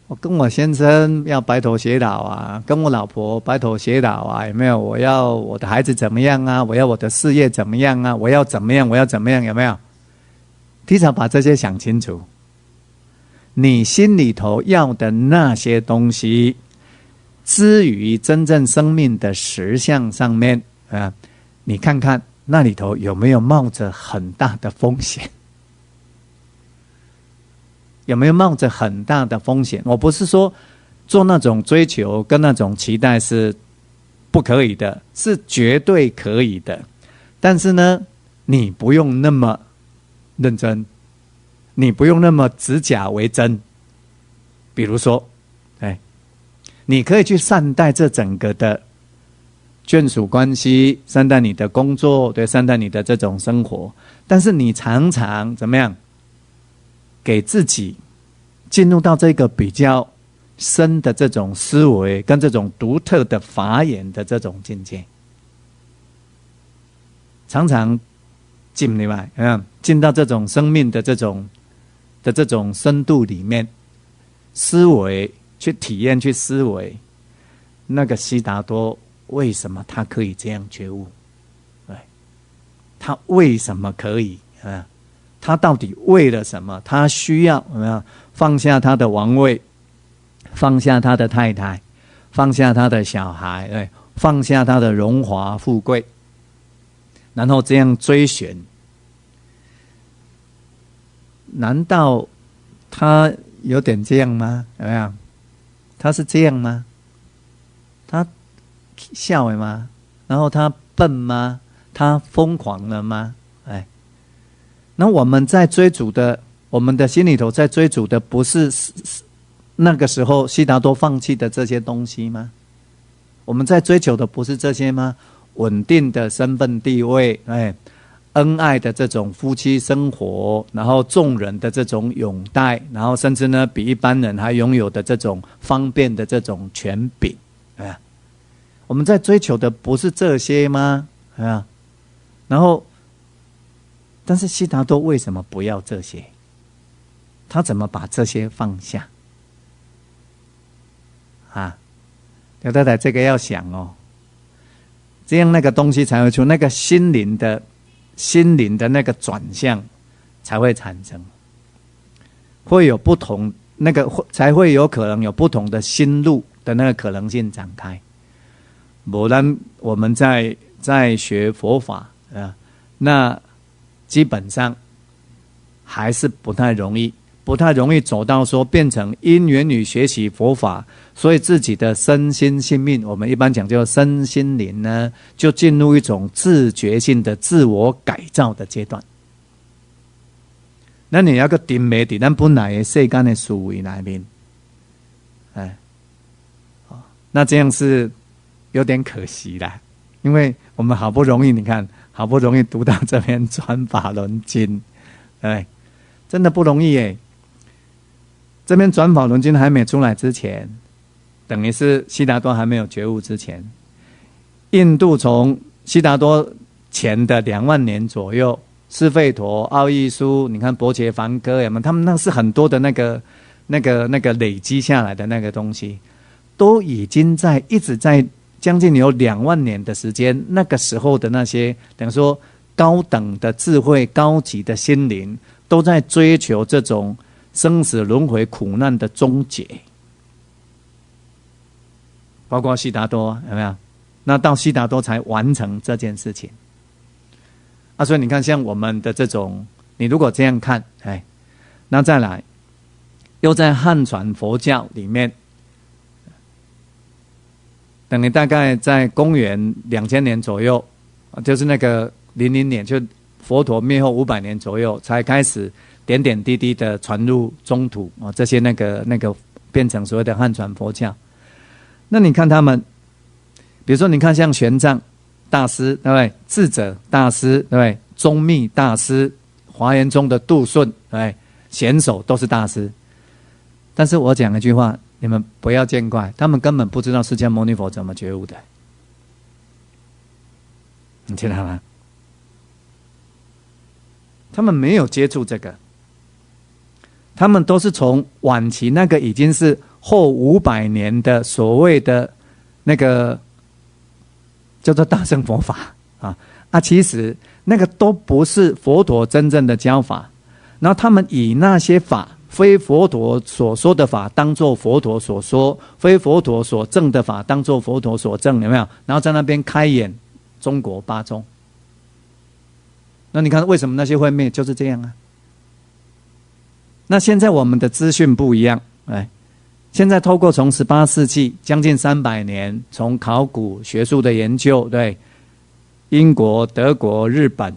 我跟我先生要白头偕老啊，跟我老婆白头偕老啊，有没有？我要我的孩子怎么样啊？我要我的事业怎么样啊？我要怎么样？我要怎么样？有没有？提早把这些想清楚，你心里头要的那些东西，至于真正生命的实相上面你看看那里头有没有冒着很大的风险？有没有冒着很大的风险？我不是说做那种追求跟那种期待是不可以的，是绝对可以的。但是呢，你不用那么认真，你不用那么指假为真。比如说，你可以去善待这整个的眷属关系，善待你的工作，对，善待你的这种生活。但是你常常怎么样？给自己进入到这个比较深的这种思维跟这种独特的法眼的这种境界，常常进到这种生命的这种深度里面，思维去体验去思维，那个悉达多为什么他可以这样觉悟？他为什么可以他到底为了什么？他需要放下他的王位，放下他的太太，放下他的小孩，放下他的荣华富贵，然后这样追寻。难道他有点这样吗？有没有？他是这样吗？他笑了吗？然后他笨吗？他疯狂了吗？那我们在追逐的，我们的心里头在追逐的，不是那个时候悉达多放弃的这些东西吗？我们在追求的不是这些吗？稳定的身份地位，恩爱的这种夫妻生活，然后众人的这种拥戴，然后甚至呢，比一般人还拥有的这种方便的这种权柄，我们在追求的不是这些吗？然后。但是悉达多为什么不要这些？他怎么把这些放下？刘太太，这个要想这样那个东西才会出，那个心灵的那个转向才会产生，会有不同才会有可能有不同的心路的那个可能性展开。不然我们在学佛法那基本上还是不太容易走到说变成因缘于学习佛法，所以自己的身心性命，我们一般讲叫身心灵呢，就进入一种自觉性的自我改造的阶段。那你要个定位在咱本来的世间的思维里面，那这样是有点可惜啦，因为我们好不容易，你看。好不容易读到这篇转法轮经，真的不容易耶。这篇转法轮经还没出来之前，等于是悉达多还没有觉悟之前，印度从悉达多前的2万年左右，释吠陀、奥义书，你看薄伽梵歌，他们那是很多的那个累积下来的那个东西，都已经一直在。将近有2万年的时间，那个时候的那些等于说高等的智慧、高级的心灵，都在追求这种生死轮回苦难的终结。包括悉达多有没有？那到悉达多才完成这件事情。所以你看，像我们的这种，你如果这样看，那再来，又在汉传佛教里面。等于大概在公元2000年左右，就是那个00年，就佛陀灭后500年左右，才开始点点滴滴的传入中土这些那个变成所谓的汉传佛教。那你看他们，比如说你看像玄奘大师，对不对？智者大师，对不对？宗密大师，华严宗的杜顺，对不对？贤首都是大师。但是我讲一句话，你们不要见怪，他们根本不知道释迦牟尼佛怎么觉悟的，你知道吗？他们没有接触这个，他们都是从晚期那个已经是后500年的所谓的那个叫做大乘佛法其实那个都不是佛陀真正的教法，然后他们以那些法非佛陀所说的法当作佛陀所说，非佛陀所证的法当作佛陀所证，有没有？然后在那边开演中国八宗。那你看为什么那些会灭，就是这样啊。那现在我们的资讯不一样，现在透过从18世纪将近300年，从考古学术的研究，对，英国、德国、日本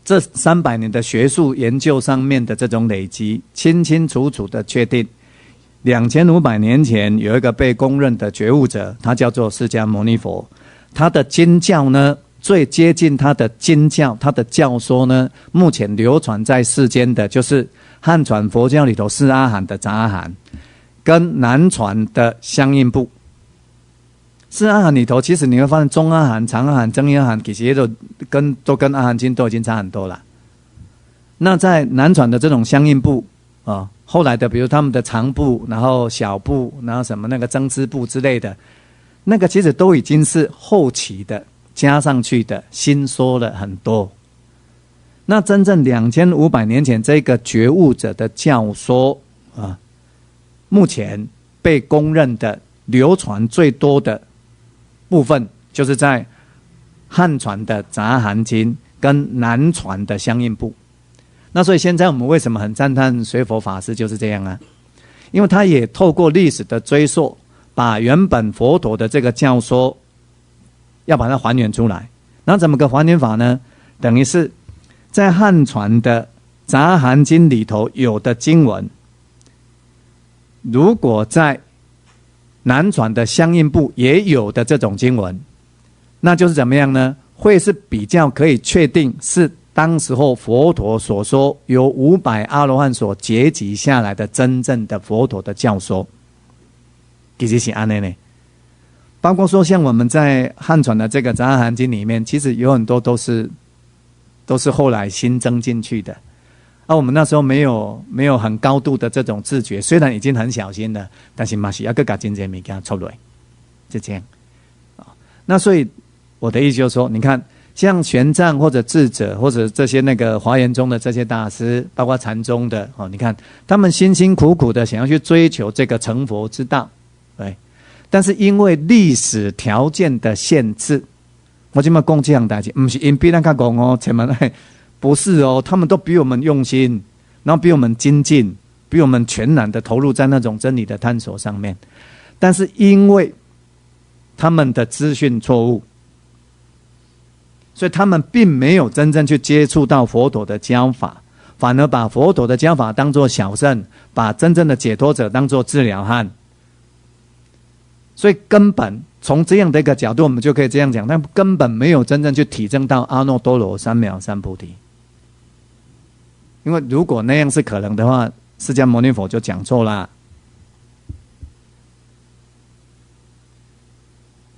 这300年的学术研究上面的这种累积，清清楚楚的确定2500年前有一个被公认的觉悟者，他叫做释迦牟尼佛。他的经教呢，最接近他的经教，他的教说呢，目前流传在世间的就是汉传佛教里头四阿含的杂阿含，跟南传的相应部。四阿含里头，其实你会发现中阿含、长阿含、增一阿含，其实也都跟阿含经都已经差很多了。那在南传的这种相应部后来的比如他们的长部，然后小部，然后什么那个增支部之类的，那个其实都已经是后期的加上去的，新说了很多。那真正2500年前这个觉悟者的教说目前被公认的流传最多的部分，就是在汉传的杂含经跟南传的相应部。那所以现在我们为什么很赞叹随佛法师，就是这样啊，因为他也透过历史的追溯，把原本佛陀的这个教说要把它还原出来。然后怎么个还原法呢？等于是在汉传的杂含经里头有的经文，如果在南传的相应部也有的这种经文，那就是怎么样呢？会是比较可以确定是当时候佛陀所说，由500阿罗汉所结集下来的真正的佛陀的教说。其实是这样呢，包括说像我们在汉传的这个杂阿含经里面，其实有很多都是后来新增进去的。我们那时候没有很高度的这种自觉，虽然已经很小心了，但是还是要把真正的东西出来，就这样。那所以我的意思就是说，你看像玄奘或者智者或者这些那个华严宗的这些大师，包括禅宗的你看他们辛辛苦苦的想要去追求这个成佛之道，对，但是因为历史条件的限制，我这么讲这样的事，不是因比咱较讲前面不是他们都比我们用心，然后比我们精进，比我们全然的投入在那种真理的探索上面，但是因为他们的资讯错误，所以他们并没有真正去接触到佛陀的教法，反而把佛陀的教法当作小乘，把真正的解脱者当作治疗汉。所以根本从这样的一个角度，我们就可以这样讲，但根本没有真正去体证到阿耨多罗三藐三菩提。因为如果那样是可能的话，释迦牟尼佛就讲错了。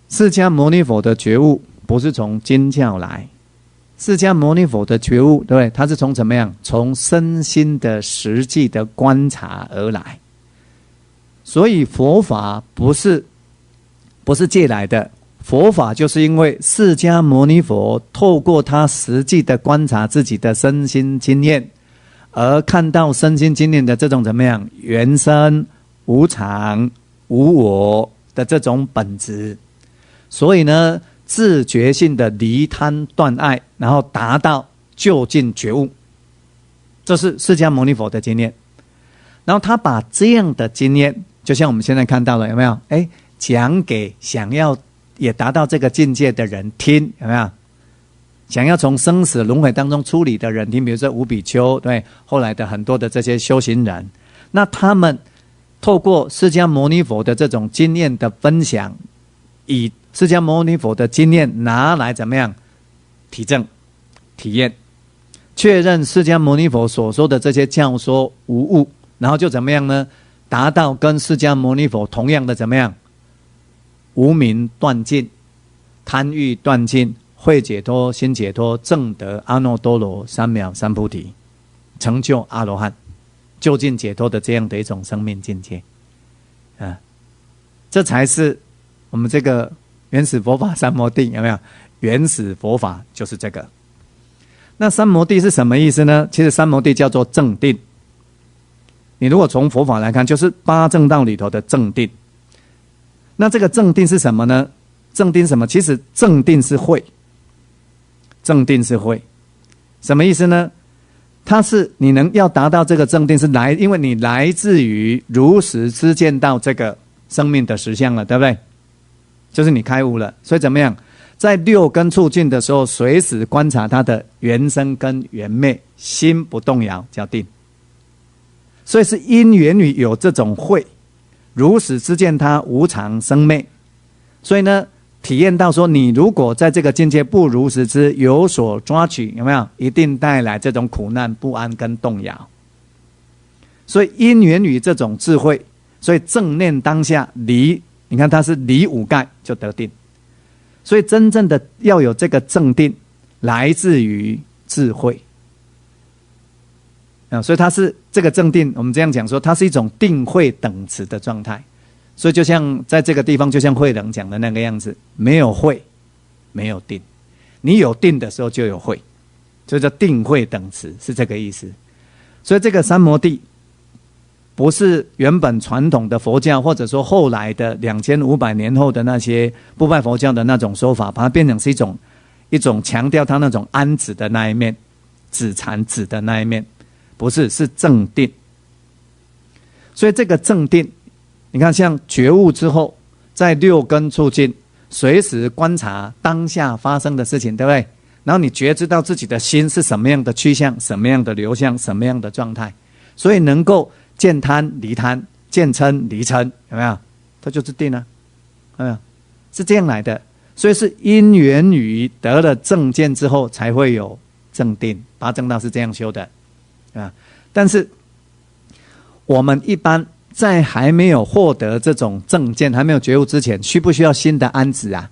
释迦牟尼佛的觉悟不是从经教来，释迦牟尼佛的觉悟，对不对？他是从怎么样？从身心的实际的观察而来。所以佛法不是借来的，佛法就是因为释迦牟尼佛透过他实际的观察自己的身心经验，而看到身心经验的这种怎么样原生、无常、无我的这种本质，所以呢，自觉性的离贪断爱，然后达到究竟觉悟，这是释迦牟尼佛的经验。然后他把这样的经验，就像我们现在看到了，有没有？讲给想要也达到这个境界的人听，有没有？想要从生死轮回当中出离的人听，比如说五比丘，对，后来的很多的这些修行人，那他们透过释迦牟尼佛的这种经验的分享，以释迦牟尼佛的经验拿来怎么样体证、体验，确认释迦牟尼佛所说的这些教说无误，然后就怎么样呢？达到跟释迦牟尼佛同样的怎么样？无明断尽，贪欲断尽，慧解脱、心解脱，证得阿耨多罗三藐三菩提，成就阿罗汉，究竟解脱的这样的一种生命境界啊，这才是我们这个原始佛法三摩地，有没有？原始佛法就是这个。那三摩地是什么意思呢？其实三摩地叫做正定。你如果从佛法来看，就是八正道里头的正定。那这个正定是什么呢？正定什么？其实正定是慧，正定是慧，什么意思呢？它是你要达到这个正定，是因为你来自于如实知见到这个生命的实相了，对不对？就是你开悟了，所以怎么样？在六根触境的时候，随时观察它的缘生跟缘灭，心不动摇，叫定。所以是因缘于有这种慧，如实知见它无常生灭。所以呢，体验到说，你如果在这个境界不如实知，有所抓取，有没有？一定带来这种苦难、不安跟动摇。所以因缘于这种智慧，所以正念当下离，你看它是离五盖就得定。所以真正的要有这个正定，来自于智慧啊，所以它是这个正定，我们这样讲说，它是一种定慧等持的状态。所以就像在这个地方，就像慧能讲的那个样子，没有慧，没有定。你有定的时候就有慧，就叫定慧等持，是这个意思。所以这个三摩地，不是原本传统的佛教，或者说后来的2500年后的那些不拜佛教的那种说法，把它变成是一种强调它那种安止的那一面，止禅止的那一面，不是，是正定。所以这个正定，你看像觉悟之后，在六根触境，随时观察当下发生的事情，对不对？然后你觉知到自己的心是什么样的去向，什么样的流向，什么样的状态，所以能够见贪离贪，见嗔离嗔，有没有？它就是定啊，有没有？是这样来的。所以是因缘于得了正见之后，才会有正定。八正道是这样修的啊。但是我们一般在还没有获得这种正见，还没有觉悟之前，需不需要心的安止啊？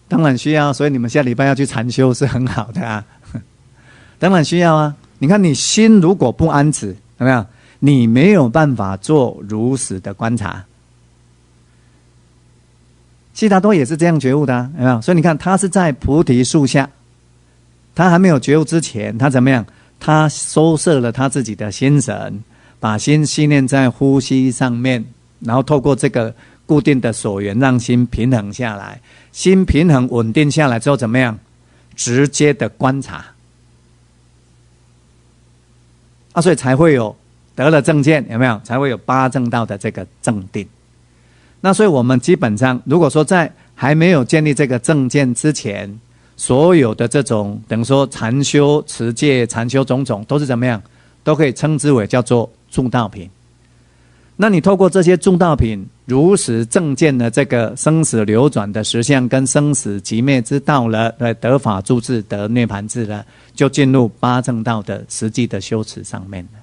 当然需要。所以你们下礼拜要去禅修是很好的啊，当然需要啊。你看你心如果不安止，有没有？你没有办法做如实的观察。悉达多也是这样觉悟的啊，有没有？所以你看他是在菩提树下，他还没有觉悟之前，他怎么样？他收摄了他自己的心神，把心系念在呼吸上面，然后透过这个固定的所缘，让心平衡下来。心平衡稳定下来之后怎么样？直接的观察啊，所以才会有得了正见，有没有？才会有八正道的这个正定。那所以我们基本上，如果说在还没有建立这个正见之前，所有的这种等于说禅修、持戒、禅修种种，都是怎么样？都可以称之为叫做助道品。那你透过这些助道品，如实正见的这个生死流转的实相跟生死寂灭之道了，得法住智，得涅盘智了，就进入八正道的实际的修持上面了。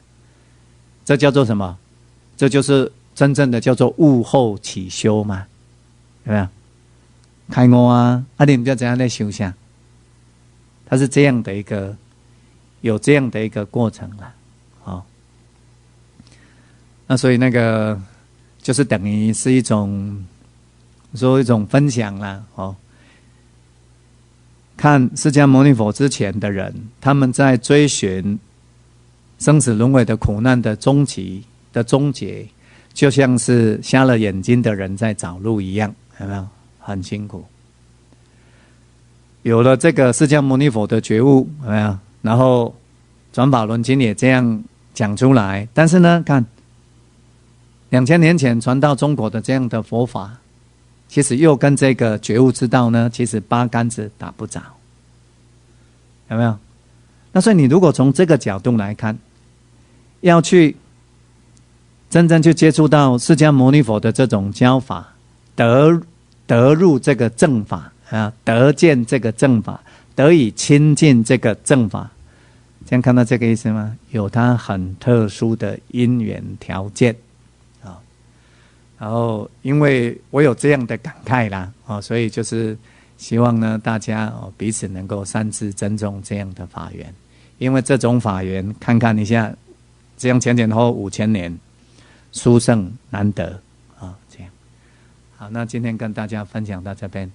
这叫做什么？这就是真正的叫做悟后起修嘛，有没有？开悟啊，你们就怎样在修下？它是这样的一个，有这样的一个过程了，那所以那个就是等于是一种说一种分享啦，看释迦牟尼佛之前的人，他们在追寻生死轮回的苦难的终极的终结，就像是瞎了眼睛的人在找路一样，有没有？很辛苦。有了这个释迦牟尼佛的觉悟，有没有？然后转法轮经也这样讲出来，但是呢，看2000年前传到中国的这样的佛法，其实又跟这个觉悟之道呢，其实八竿子打不着，有没有？那所以你如果从这个角度来看，要去真正去接触到释迦牟尼佛的这种教法，得入这个正法啊，得见这个正法，得以亲近这个正法，这样看到这个意思吗？有它很特殊的因缘条件啊。然后因为我有这样的感慨啦，所以就是希望呢大家彼此能够善知珍重这样的法缘，因为这种法缘看看一下，这样前后5000年，殊胜难得这样。好，那今天跟大家分享到这边。